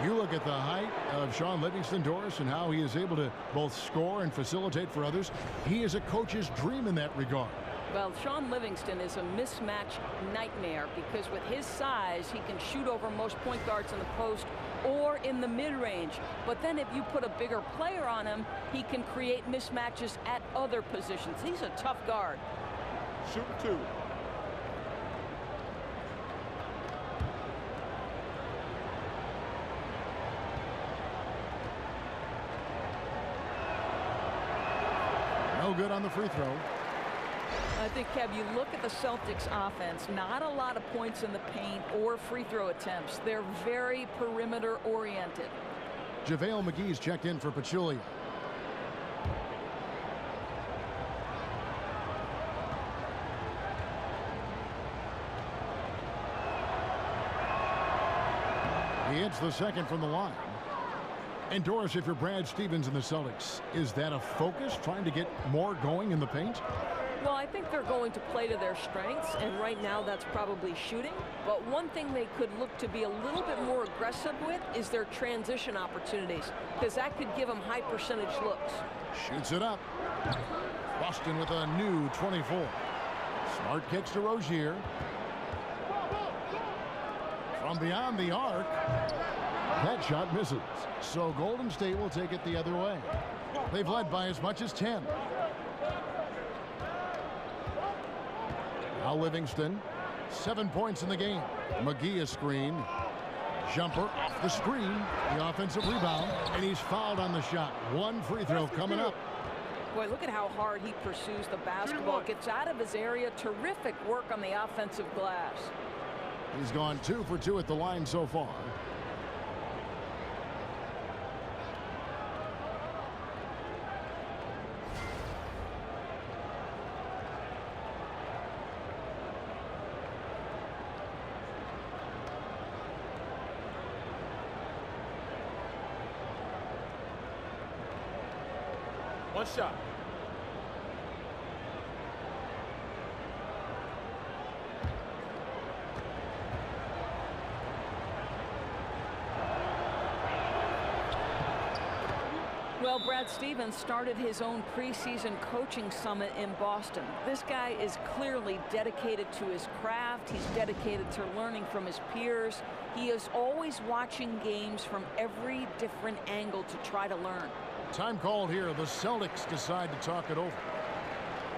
You look at the height of Sean Livingston-Doris and how he is able to both score and facilitate for others. He is a coach's dream in that regard. Well, Sean Livingston is a mismatch nightmare because with his size, he can shoot over most point guards in the post or in the mid-range. But then if you put a bigger player on him, he can create mismatches at other positions. He's a tough guard. Shooting 2. No good on the free throw. I think, Kev, you look at the Celtics offense, not a lot of points in the paint or free throw attempts. They're very perimeter oriented. JaVale McGee's checked in for Pachulia. He hits the second from the line. And Doris, if you're Brad Stevens and the Celtics, is that a focus, trying to get more going in the paint? Well, I think they're going to play to their strengths, and right now that's probably shooting. But one thing they could look to be a little bit more aggressive with is their transition opportunities, because that could give them high percentage looks. Shoots it up. Boston with a new 24. Smart kicks to Rozier. From beyond the arc, that shot misses. So Golden State will take it the other way. They've led by as much as 10. Now Livingston, 7 points in the game. McGee a screen. Jumper off the screen. The offensive rebound. And he's fouled on the shot. One free throw coming up. Boy, look at how hard he pursues the basketball. Gets out of his area. Terrific work on the offensive glass. He's gone 2 for 2 at the line so far. One shot. Well, Brad Stevens started his own preseason coaching summit in Boston. This guy is clearly dedicated to his craft. He's dedicated to learning from his peers. He is always watching games from every different angle to try to learn. Time called here. The Celtics decide to talk it over.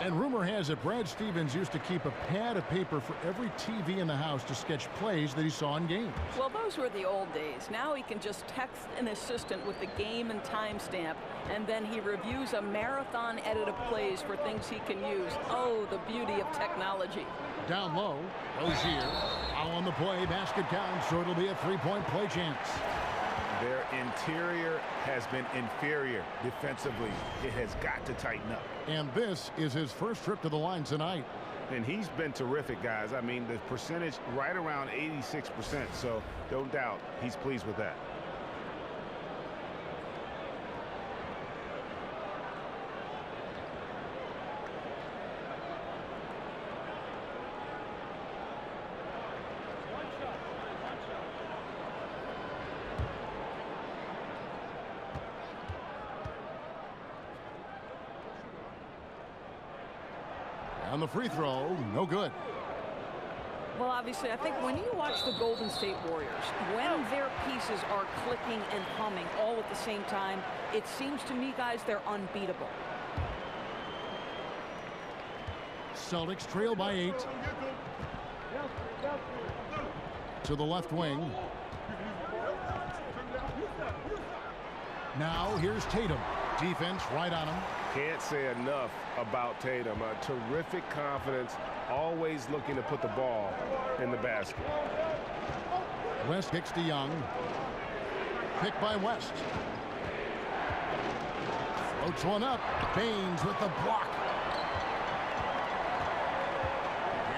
And rumor has it Brad Stevens used to keep a pad of paper for every TV in the house to sketch plays that he saw in games. Well, those were the old days. Now he can just text an assistant with the game and timestamp, and then he reviews a marathon edit of plays for things he can use. Oh, the beauty of technology. Down low, Rozier. Foul on the play, basket count, so it'll be a three-point play chance. Their interior has been inferior defensively. It has got to tighten up. And this is his first trip to the line tonight. And he's been terrific, guys. I mean, the percentage right around 86%, so no doubt he's pleased with that. On the free throw, no good. Well, obviously, I think when you watch the Golden State Warriors, when their pieces are clicking and humming all at the same time, it seems to me, guys, they're unbeatable. Celtics trail by 8. To the left wing. Now here's Tatum. Defense right on him. Can't say enough about Tatum. Terrific confidence, always looking to put the ball in the basket. West kicks to Young. Picked by West. Floats one up. Baines with the block.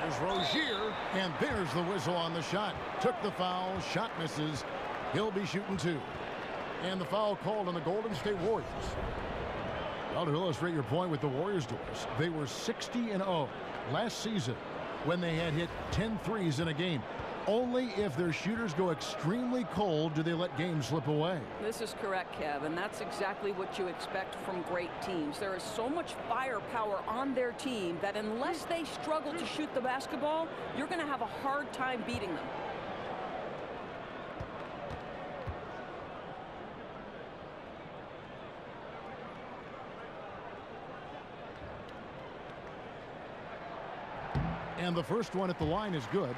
Here's Rozier, and there's the whistle on the shot. Took the foul, shot misses. He'll be shooting 2. And the foul called on the Golden State Warriors. Well, to illustrate your point with the Warriors, Doris, they were 60-0 last season when they had hit 10 threes in a game. Only if their shooters go extremely cold do they let games slip away. This is correct, Kev, and that's exactly what you expect from great teams. There is so much firepower on their team that unless they struggle to shoot the basketball, you're going to have a hard time beating them. And the first one at the line is good.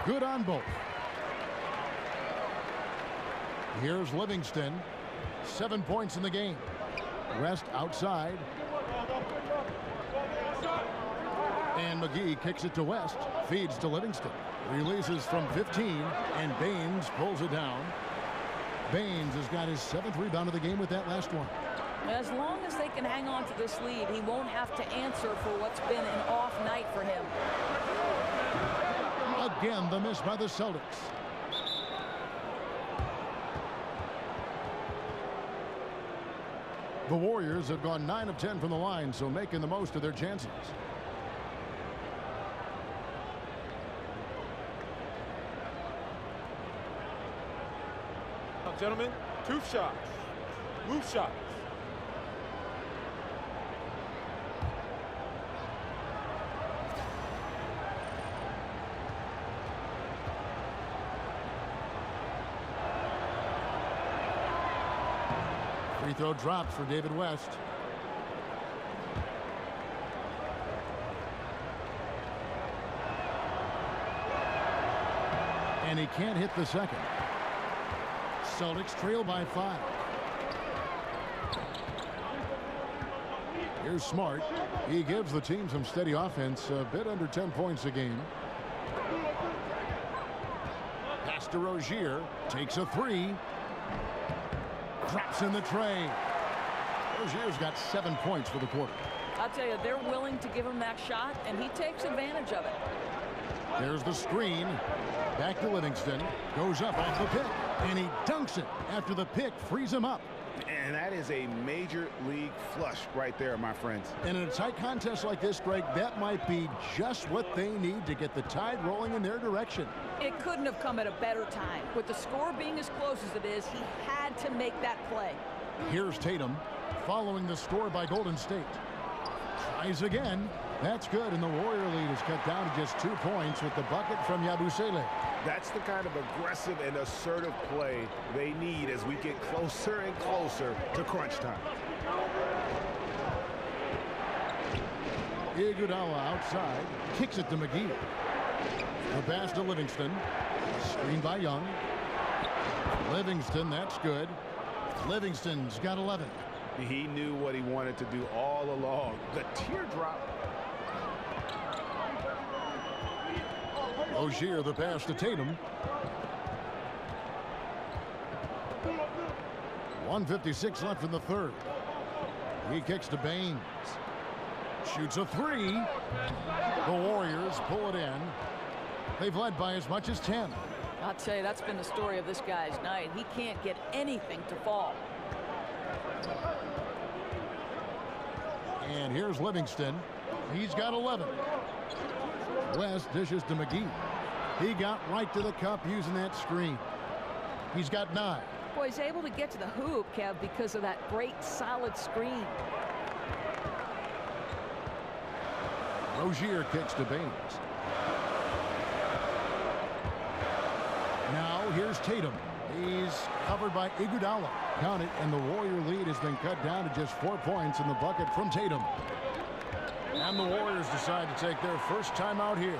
Good on both. Here's Livingston. 7 points in the game. West outside. And McGee kicks it to West. Feeds to Livingston. Releases from 15. And Baines pulls it down. Baines has got his 7th rebound of the game with that last one. As long as they can hang on to this lead, he won't have to answer for what's been an off night for him. Again, the miss by the Celtics. The Warriors have gone 9 of 10 from the line, so making the most of their chances. Now, gentlemen, 2 shots. Loose shots. Free throw drops for David West. And he can't hit the second. Celtics trail by 5. Here's Smart. He gives the team some steady offense, a bit under 10 points a game. Pass to Rozier. Takes a 3. Drops in the tray. Rozier's got 7 points for the quarter. I'll tell you, they're willing to give him that shot, and he takes advantage of it. There's the screen. Back to Livingston. Goes up off the pick. And he dunks it after the pick frees him up. And that is a major league flush right there, my friends. And in a tight contest like this, Greg, that might be just what they need to get the tide rolling in their direction. It couldn't have come at a better time. With the score being as close as it is, he had to make that play. Here's Tatum following the score by Golden State. Tries again. That's good, and the Warrior lead is cut down to just 2 points with the bucket from Yabusele. That's the kind of aggressive and assertive play they need as we get closer and closer to crunch time. Iguodala outside, kicks it to McGee. The pass to Livingston. Screen by Young. Livingston, that's good. Livingston's got 11. He knew what he wanted to do all along. The teardrop. Rozier, the pass to Tatum. 1:56 left in the third. He kicks to Baines. Shoots a 3. The Warriors pull it in. They've led by as much as 10. I'll tell you, that's been the story of this guy's night. He can't get anything to fall. And here's Livingston. He's got 11. West dishes to McGee. He got right to the cup using that screen. He's got 9. Boy, he's able to get to the hoop, Kev, because of that great solid screen. Rozier kicks to Baines. Now here's Tatum. He's covered by Iguodala. Count it, and the Warrior lead has been cut down to just 4 points in the bucket from Tatum. And the Warriors decide to take their first time out here.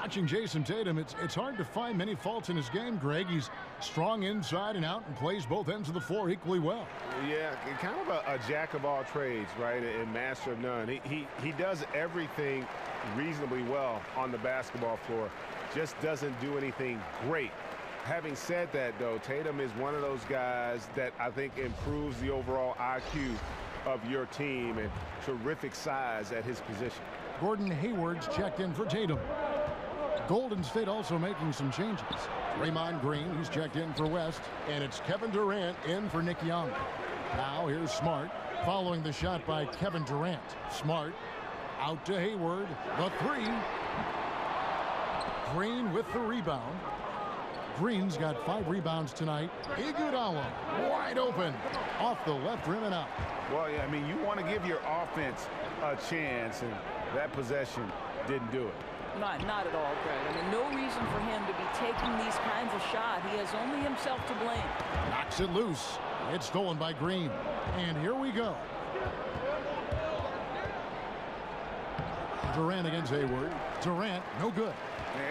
Watching Jason Tatum, it's hard to find many faults in his game, Greg. He's strong inside and out and plays both ends of the floor equally well. Yeah, kind of a jack of all trades, right, and master of none. He does everything reasonably well on the basketball floor, just doesn't do anything great. Having said that, though, Tatum is one of those guys that I think improves the overall IQ of your team, and terrific size at his position. Gordon Hayward's checked in for Tatum. Golden State also making some changes. Draymond Green, he's checked in for West, and it's Kevin Durant in for Nick Young. Now here's Smart following the shot by Kevin Durant. Smart out to Hayward, the 3. Green with the rebound. Green's got 5 rebounds tonight. Iguodala wide open off the left rim and out. Well, yeah, I mean, you want to give your offense a chance, and that possession didn't do it. Not at all, Greg. I mean, no reason for him to be taking these kinds of shots. He has only himself to blame. Knocks it loose. It's stolen by Green. And here we go. Durant against Hayward. Durant, no good.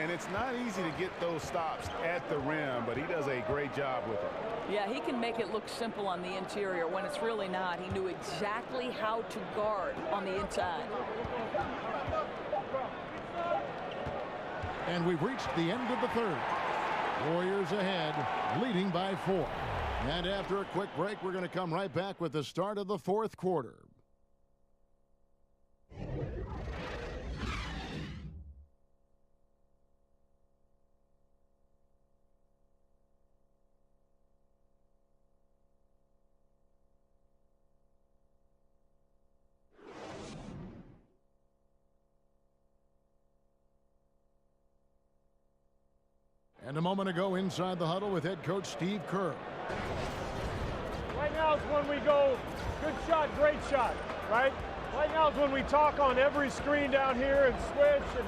And it's not easy to get those stops at the rim, but he does a great job with it. Yeah, he can make it look simple on the interior when it's really not. He knew exactly how to guard on the inside. And we've reached the end of the third. Warriors ahead, leading by 4. And after a quick break, we're going to come right back with the start of the fourth quarter. And a moment ago, inside the huddle with head coach Steve Kerr. Right now is when we go, good shot, great shot, right? Right now is when we talk on every screen down here and switch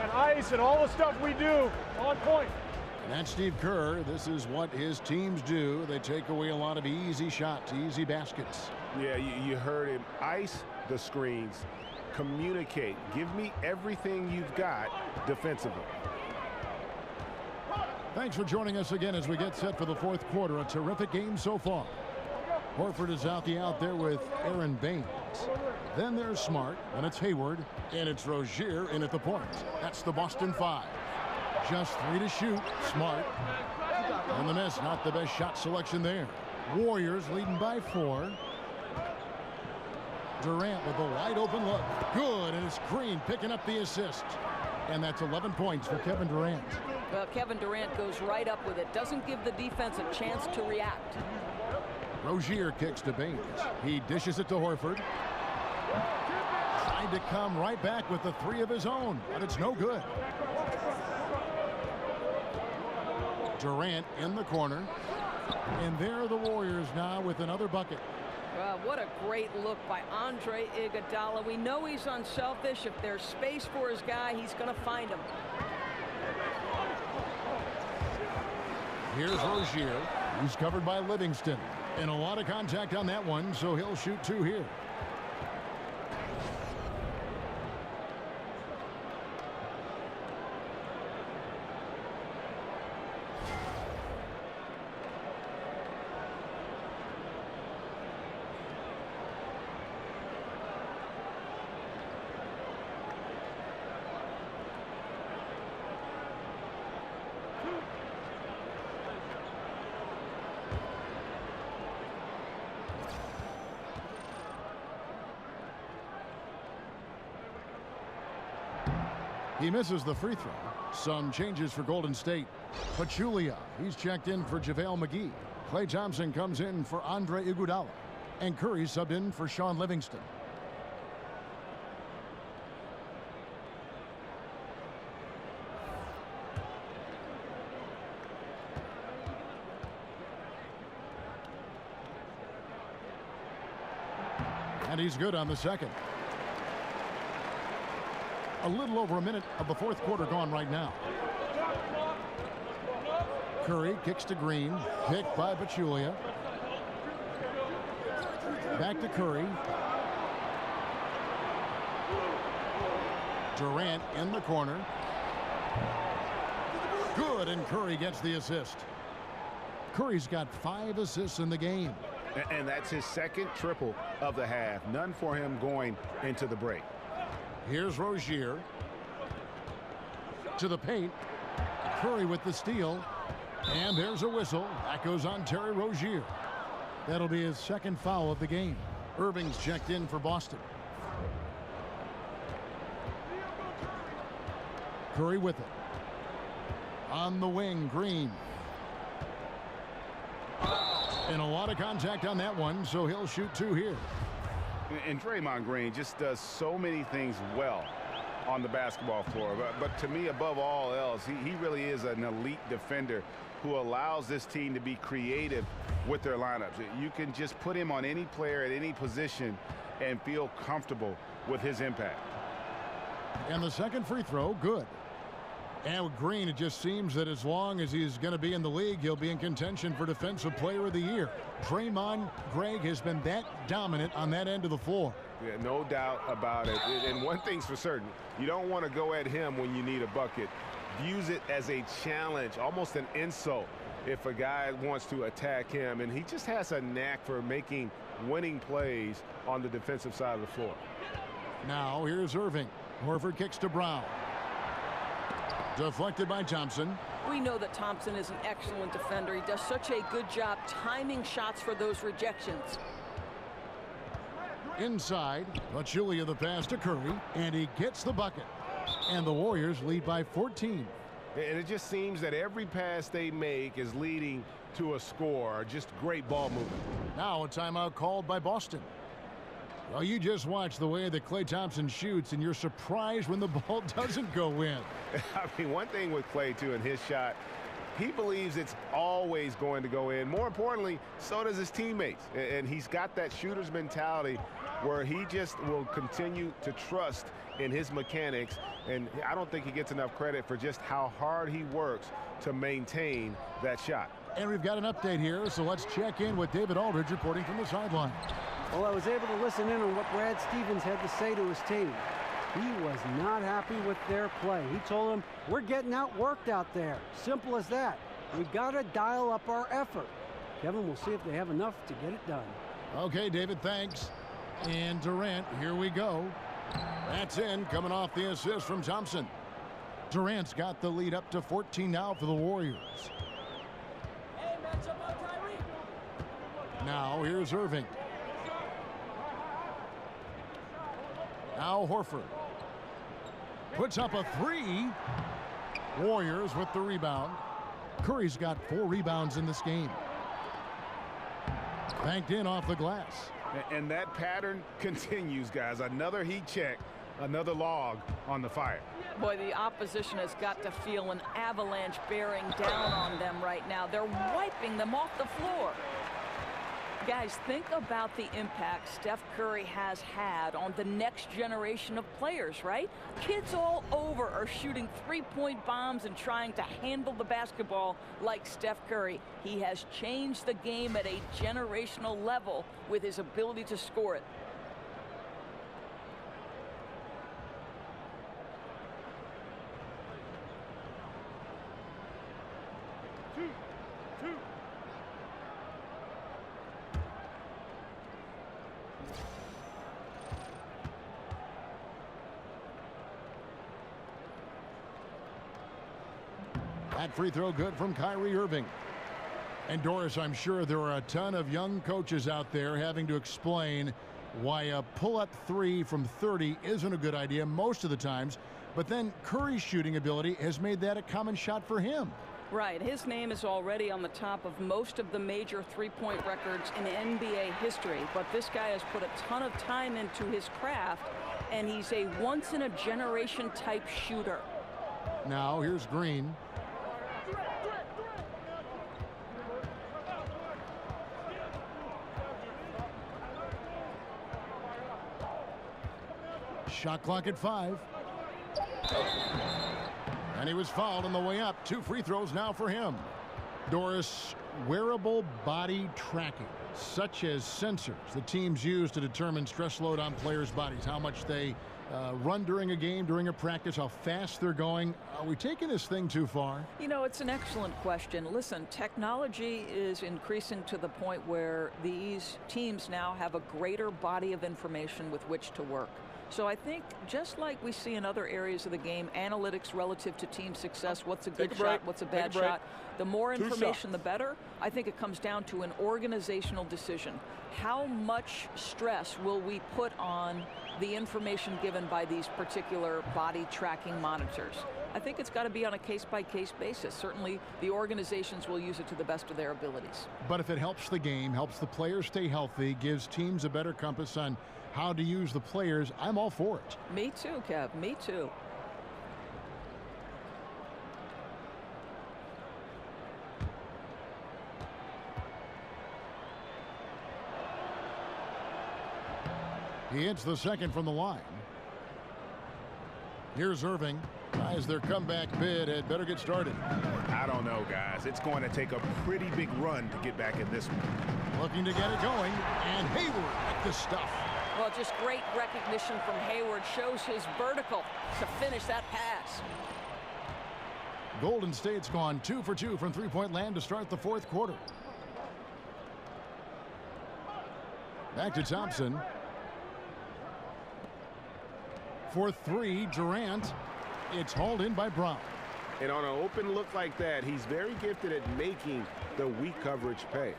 and ice and all the stuff we do on point. And that's Steve Kerr. This is what his teams do. They take away a lot of easy shots, easy baskets. Yeah, you heard him. Ice the screens. Communicate. Give me everything you've got defensively. Thanks for joining us again as we get set for the fourth quarter. A terrific game so far. Horford is out there with Aaron Baines. Then there's Smart, and it's Hayward, and it's Rozier in at the point. That's the Boston 5. Just 3 to shoot. Smart. And the miss, not the best shot selection there. Warriors leading by 4. Durant with a wide open look. Good, and it's Green picking up the assist. And that's 11 points for Kevin Durant. Well, Kevin Durant goes right up with it. Doesn't give the defense a chance to react. Rozier kicks to Baines. He dishes it to Horford. Tried to come right back with the 3 of his own, but it's no good. Durant in the corner. And there are the Warriors now with another bucket. What a great look by Andre Iguodala. We know he's unselfish. If there's space for his guy, he's going to find him. Here's Rozier. He's covered by Livingston. And a lot of contact on that one, so he'll shoot 2 here. He misses the free throw. Some changes for Golden State. Pachulia, he's checked in for JaVale McGee. Klay Thompson comes in for Andre Iguodala. And Curry subbed in for Sean Livingston. And he's good on the second. A little over a minute of the fourth quarter gone right now. Curry kicks to Green. Picked by Pachulia. Back to Curry. Durant in the corner. Good, and Curry gets the assist. Curry's got 5 assists in the game. And that's his second triple of the half. None for him going into the break. Here's Rozier. To the paint. Curry with the steal. And there's a whistle. That goes on Terry Rozier. That'll be his second foul of the game. Irving's checked in for Boston. Curry with it. On the wing, Green. And a lot of contact on that one, so he'll shoot 2 here. And Draymond Green just does so many things well on the basketball floor. But to me, above all else, he really is an elite defender who allows this team to be creative with their lineups. You can just put him on any player at any position and feel comfortable with his impact. And the second free throw, good. And with Green, it just seems that as long as he's going to be in the league, he'll be in contention for Defensive Player of the Year. Draymond Greg has been that dominant on that end of the floor. Yeah, no doubt about it. And one thing's for certain, you don't want to go at him when you need a bucket. Views it as a challenge, almost an insult if a guy wants to attack him. And he just has a knack for making winning plays on the defensive side of the floor. Now here's Irving. Horford kicks to Brown. Deflected by Thompson. We know that Thompson is an excellent defender. He does such a good job timing shots for those rejections. Inside, Pachulia the pass to Curry, and he gets the bucket. And the Warriors lead by 14. And it just seems that every pass they make is leading to a score. Just great ball movement. Now a timeout called by Boston. Well, you just watch the way that Klay Thompson shoots, and you're surprised when the ball doesn't go in. I mean, one thing with Klay, too, in his shot, he believes it's always going to go in. More importantly, so does his teammates. And he's got that shooter's mentality where he just will continue to trust in his mechanics, and I don't think he gets enough credit for just how hard he works to maintain that shot. And we've got an update here, so let's check in with David Aldridge reporting from the sideline. Well, I was able to listen in on what Brad Stevens had to say to his team. He was not happy with their play. He told them, we're getting outworked out there. Simple as that. We got to dial up our effort. Kevin, we'll see if they have enough to get it done. Okay, David, thanks. And Durant, here we go. That's in, coming off the assist from Thompson. Durant's got the lead up to 14 now for the Warriors. Now here's Irving. Now Horford puts up a three. Warriors with the rebound. Curry's got 4 rebounds in this game. Banked in off the glass. And that pattern continues, guys. Another heat check, another log on the fire. Boy, the opposition has got to feel an avalanche bearing down on them right now. They're wiping them off the floor. Guys, think about the impact Steph Curry has had on the next generation of players, right? Kids all over are shooting three-point bombs and trying to handle the basketball like Steph Curry. He has changed the game at a generational level with his ability to score it. That free throw good from Kyrie Irving. And Doris, I'm sure there are a ton of young coaches out there having to explain why a pull-up three from 30 isn't a good idea most of the times, but then Curry's shooting ability has made that a common shot for him. Right, his name is already on the top of most of the major three-point records in NBA history, but this guy has put a ton of time into his craft, and he's a once-in-a-generation type shooter. Now here's Green. Shot clock at 5. And he was fouled on the way up. 2 free throws now for him. Doris, wearable body tracking, such as sensors the teams use to determine stress load on players' bodies, how much they run during a game, during a practice, how fast they're going. Are we taking this thing too far? You know, it's an excellent question. Listen, technology is increasing to the point where these teams now have a greater body of information with which to work. So I think just like we see in other areas of the game, analytics relative to team success, what's a good shot, what's a bad shot, the more information, the better. I think it comes down to an organizational decision. How much stress will we put on the information given by these particular body tracking monitors? I think it's got to be on a case-by-case basis. Certainly, the organizations will use it to the best of their abilities. But if it helps the game, helps the players stay healthy, gives teams a better compass on how to use the players, I'm all for it. Me too, Kev. Me too. He hits the second from the line. Here's Irving. As their comeback bid had better get started. I don't know, guys. It's going to take a pretty big run to get back in this one. Looking to get it going, and Hayward at the stuff. Well, just great recognition from Hayward. Shows his vertical to finish that pass. Golden State's gone 2 for 2 from three-point land to start the 4th quarter. Back to Thompson. For 3, Durant. It's hauled in by Brown. And on an open look like that, he's very gifted at making the weak coverage pay.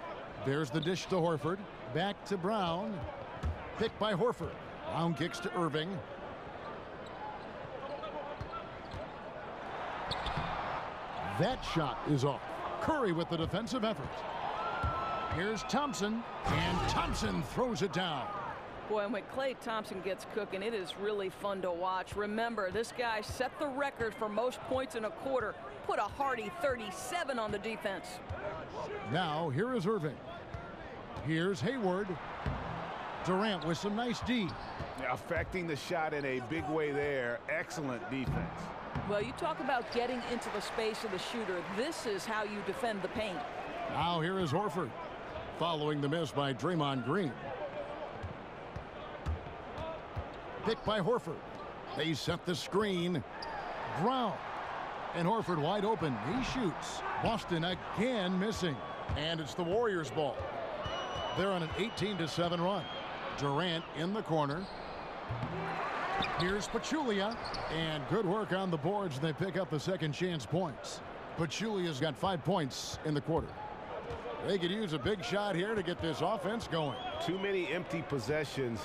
There's the dish to Horford. Back to Brown. Picked by Horford. Brown kicks to Irving. That shot is off. Curry with the defensive effort. Here's Thompson, and Thompson throws it down. Boy, and when Klay Thompson gets cooking, it is really fun to watch. Remember, this guy set the record for most points in a quarter. Put a hearty 37 on the defense. Now, here is Irving. Here's Hayward. Durant with some nice D. Affecting the shot in a big way there. Excellent defense. Well, you talk about getting into the space of the shooter. This is how you defend the paint. Now here is Horford, following the miss by Draymond Green. Picked by Horford. They set the screen. Brown. And Horford wide open. He shoots. Boston again missing. And it's the Warriors' ball. They're on an 18-7 run. Durant in the corner. Here's Pachulia. And good work on the boards. They pick up the second chance points. Pachulia's got 5 points in the quarter. They could use a big shot here to get this offense going. Too many empty possessions.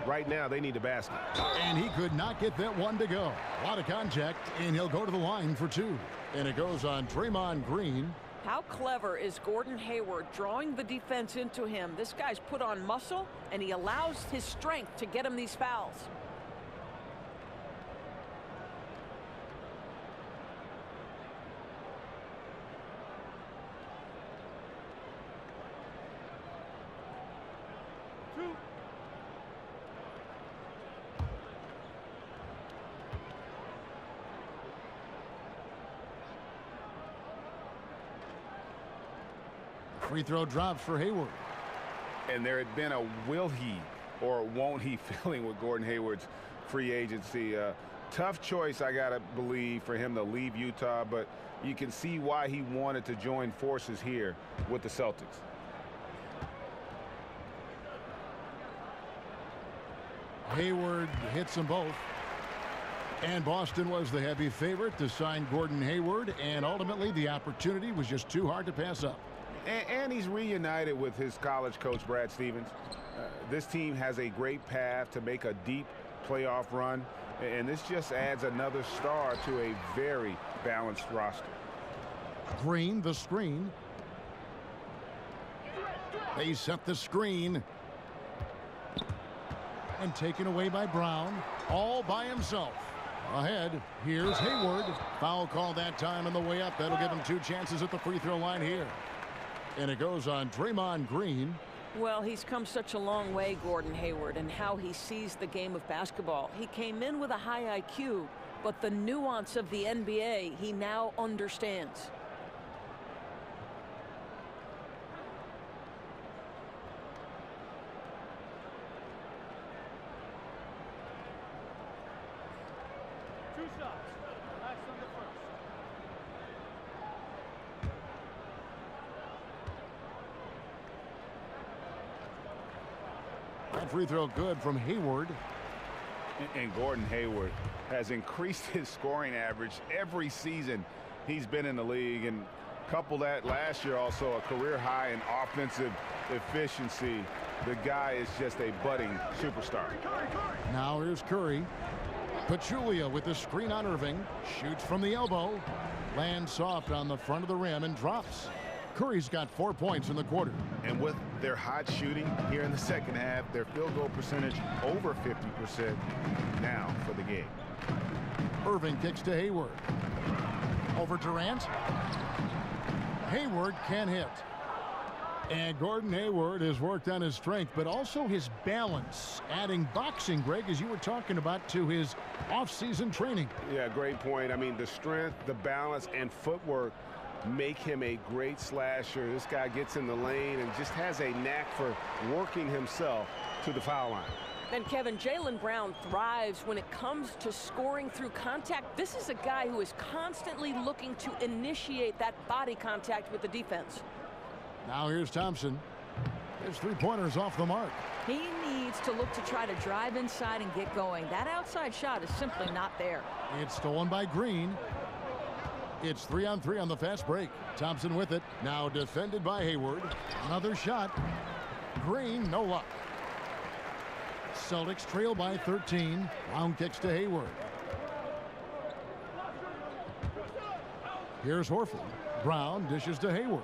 Right now, they need a basket. And he could not get that one to go. A lot of contact, and he'll go to the line for 2. And it goes on Draymond Green. How clever is Gordon Hayward drawing the defense into him? This guy's put on muscle, and he allows his strength to get him these fouls. Free throw drops for Hayward. And there had been a will he or won't he feeling with Gordon Hayward's free agency. Tough choice, I got to believe, for him to leave Utah, but you can see why he wanted to join forces here with the Celtics. Hayward hits them both. And Boston was the heavy favorite to sign Gordon Hayward, and ultimately the opportunity was just too hard to pass up. And he's reunited with his college coach, Brad Stevens. This team has a great path to make a deep playoff run, and this just adds another star to a very balanced roster. Green, the screen. They set the screen. And taken away by Brown, all by himself. Ahead, here's Hayward. Foul call that time on the way up. That'll give him 2 chances at the free throw line here. And it goes on Draymond Green. Well, he's come such a long way, Gordon Hayward, and how he sees the game of basketball. He came in with a high IQ, but the nuance of the NBA he now understands. Free throw good from Hayward. And Gordon Hayward has increased his scoring average every season he's been in the league, and couple that last year also a career high in offensive efficiency. The guy is just a budding superstar. Now here's Curry. Pachulia with the screen on Irving. Shoots from the elbow. Lands soft on the front of the rim and drops. Curry's got 4 points in the quarter. And with their hot shooting here in the second half, their field goal percentage over 50% now for the game. Irving kicks to Hayward. Over Durant. Hayward can hit. And Gordon Hayward has worked on his strength, but also his balance, adding boxing, Greg, as you were talking about, to his off-season training. Yeah, great point. I mean, the strength, the balance, and footwork make him a great slasher. This guy gets in the lane and just has a knack for working himself to the foul line. And Kevin, Jaylen Brown thrives when it comes to scoring through contact. This is a guy who is constantly looking to initiate that body contact with the defense. Now here's Thompson. His three-pointers off the mark. He needs to look to try to drive inside and get going. That outside shot is simply not there. It's stolen by Green. It's 3-on-3 on the fast break. Thompson with it. Now defended by Hayward. Another shot. Green, no luck. Celtics trail by 13. Brown kicks to Hayward. Here's Horford. Brown dishes to Hayward.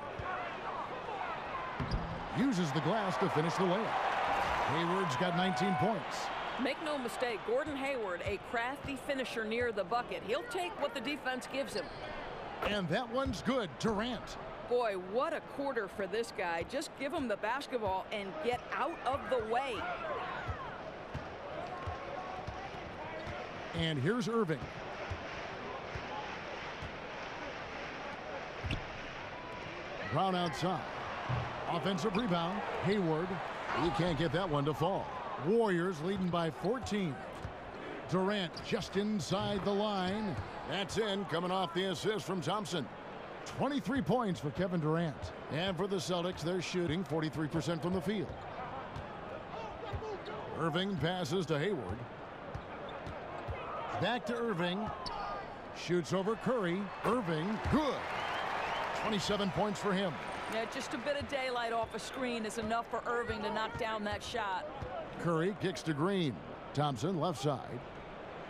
Uses the glass to finish the layup. Hayward's got 19 points. Make no mistake, Gordon Hayward, a crafty finisher near the bucket. He'll take what the defense gives him. And that one's good. Durant. Boy, what a quarter for this guy. Just give him the basketball and get out of the way. And here's Irving. Brown outside. Offensive rebound. Hayward. He can't get that one to fall. Warriors leading by 14. Durant just inside the line. That's in, coming off the assist from Thompson. 23 points for Kevin Durant. And for the Celtics, they're shooting 43% from the field. Irving passes to Hayward. Back to Irving. Shoots over Curry. Irving, good. 27 points for him. Yeah, just a bit of daylight off a screen is enough for Irving to knock down that shot. Curry kicks to Green. Thompson left side.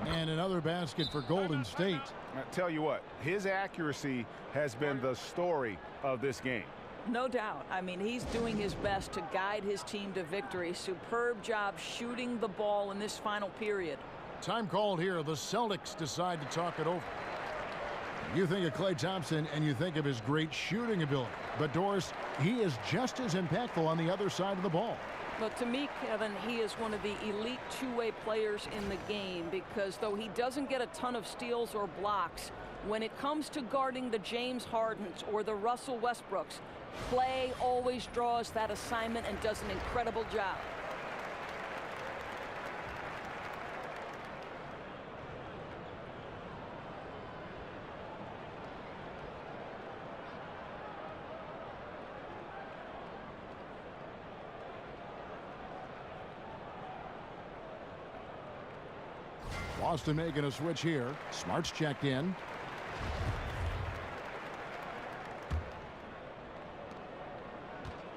And another basket for Golden State. I tell you what, his accuracy has been the story of this game. No doubt. I mean, he's doing his best to guide his team to victory. Superb job shooting the ball in this final period. Time called here. The Celtics decide to talk it over. You think of Klay Thompson and you think of his great shooting ability. But Doris, he is just as impactful on the other side of the ball. But to me, Kevin, he is one of the elite two-way players in the game because though he doesn't get a ton of steals or blocks, when it comes to guarding the James Hardens or the Russell Westbrooks, Klay always draws that assignment and does an incredible job. Boston making a switch here. Smart's checked in.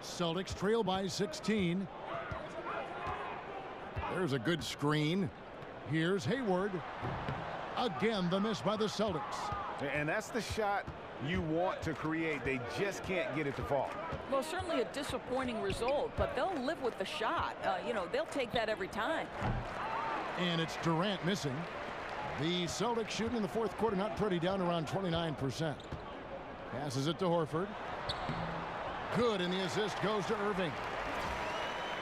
Celtics trail by 16. There's a good screen. Here's Hayward. Again, the miss by the Celtics. And that's the shot you want to create. They just can't get it to fall. Well, certainly a disappointing result, but they'll live with the shot. They'll take that every time. And it's Durant missing. The Celtics shooting in the fourth quarter not pretty, down around 29%. Passes it to Horford. Good, and the assist goes to Irving.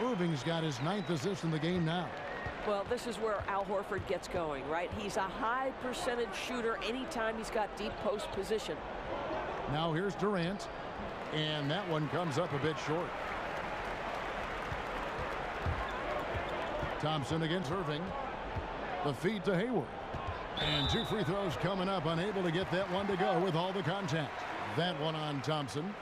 Irving's got his 9th assist in the game now. Well, this is where Al Horford gets going, right? He's a high percentage shooter anytime he's got deep post position. Now here's Durant, and that one comes up a bit short. Thompson against Irving. The feed to Hayward. And 2 free throws coming up, unable to get that one to go with all the contact. That one on Thompson.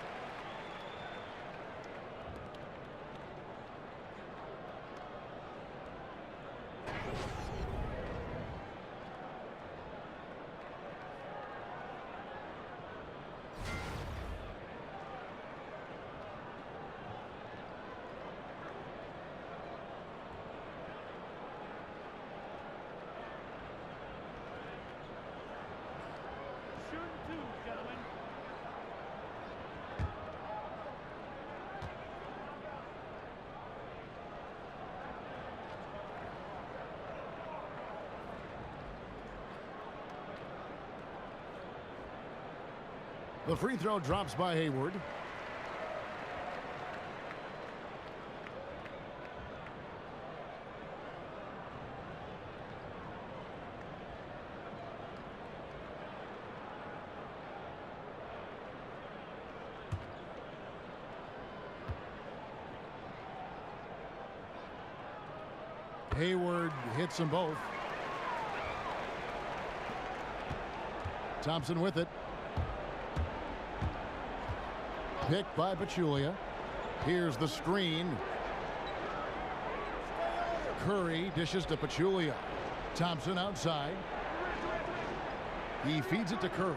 The free throw drops by Hayward. Hayward hits them both. Thompson with it. Picked by Pachulia. Here's the screen. Curry dishes to Pachulia. Thompson outside. He feeds it to Curry.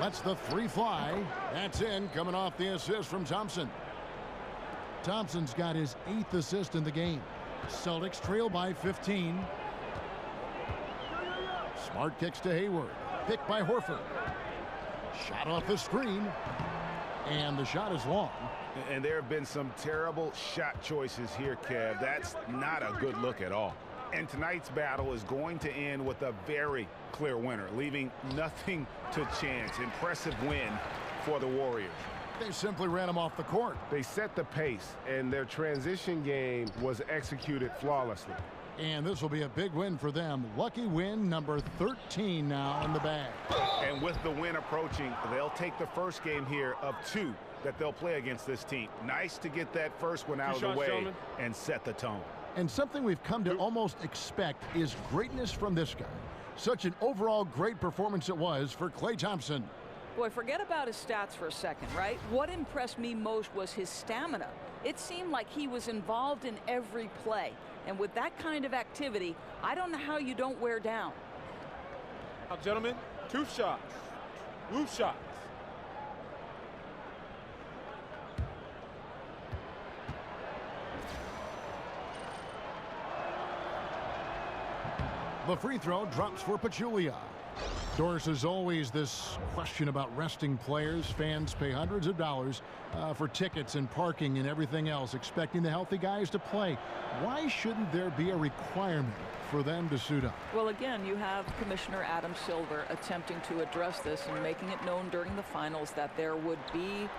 Lets the three fly. That's in, coming off the assist from Thompson. Thompson's got his 8th assist in the game. Celtics trail by 15. Smart kicks to Hayward. Picked by Horford. Shot off the screen. And the shot is long. And there have been some terrible shot choices here, Kev. That's not a good look at all. And tonight's battle is going to end with a very clear winner, leaving nothing to chance. Impressive win for the Warriors. They simply ran them off the court. They set the pace, and their transition game was executed flawlessly. And this will be a big win for them. Lucky win number 13 now in the bag. And with the win approaching, they'll take the first game here of 2 that they'll play against this team. Nice to get that first one out of the way and set the tone. And something we've come to almost expect is greatness from this guy. Such an overall great performance it was for Klay Thompson. Boy, forget about his stats for a second, right? What impressed me most was his stamina. It seemed like he was involved in every play. And with that kind of activity, I don't know how you don't wear down. Now, gentlemen, 2 shots. Loose shots. The free throw drops for Pachulia. Doris, as always, this question about resting players. Fans pay hundreds of dollars for tickets and parking and everything else, expecting the healthy guys to play. Why shouldn't there be a requirement for them to suit up? Well, again, you have Commissioner Adam Silver attempting to address this and making it known during the finals that there would be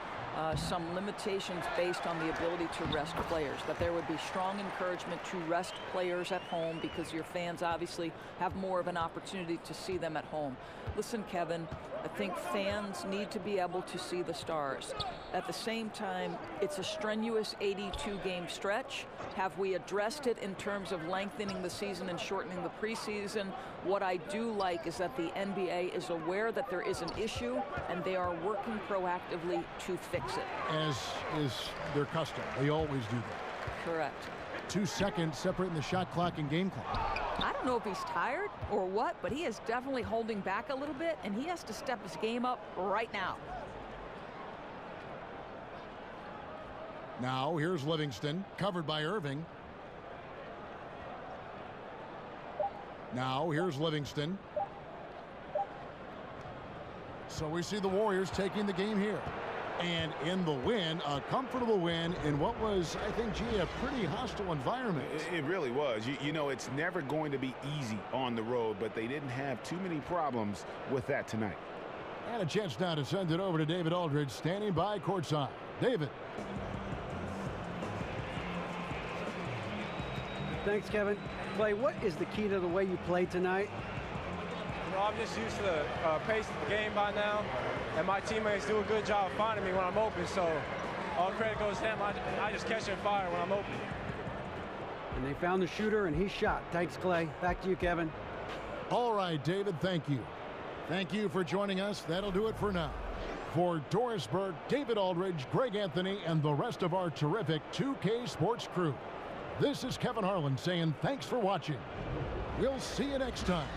some limitations based on the ability to rest players, that there would be strong encouragement to rest players at home because your fans obviously have more of an opportunity to see them at home. Listen, Kevin, I think fans need to be able to see the stars. At the same time, it's a strenuous 82-game stretch. Have we addressed it in terms of lengthening the season and shortening the preseason? What I do like is that the NBA is aware that there is an issue, and they are working proactively to fix it. As is their custom. They always do that. Correct. 2 seconds separating the shot clock and game clock. I don't know if he's tired or what, but he is definitely holding back a little bit, and he has to step his game up right now. Now here's Livingston, covered by Irving. Now here's Livingston. So we see the Warriors taking the game here. And in the win, a comfortable win in what was, I think, gee, a pretty hostile environment. It really was. You know, it's never going to be easy on the road, but they didn't have too many problems with that tonight. And a chance now to send it over to David Aldridge, standing by courtside. David. Thanks, Kevin. Clay, what is the key to the way you played tonight? You know, I'm just used to the pace of the game by now, and my teammates do a good job of finding me when I'm open, so all credit goes to them. I just catch and fire when I'm open. And they found the shooter, and he shot. Thanks, Clay. Back to you, Kevin. All right, David, thank you. Thank you for joining us. That'll do it for now. For Doris Burke, David Aldridge, Greg Anthony, and the rest of our terrific 2K Sports crew, this is Kevin Harlan saying thanks for watching. We'll see you next time.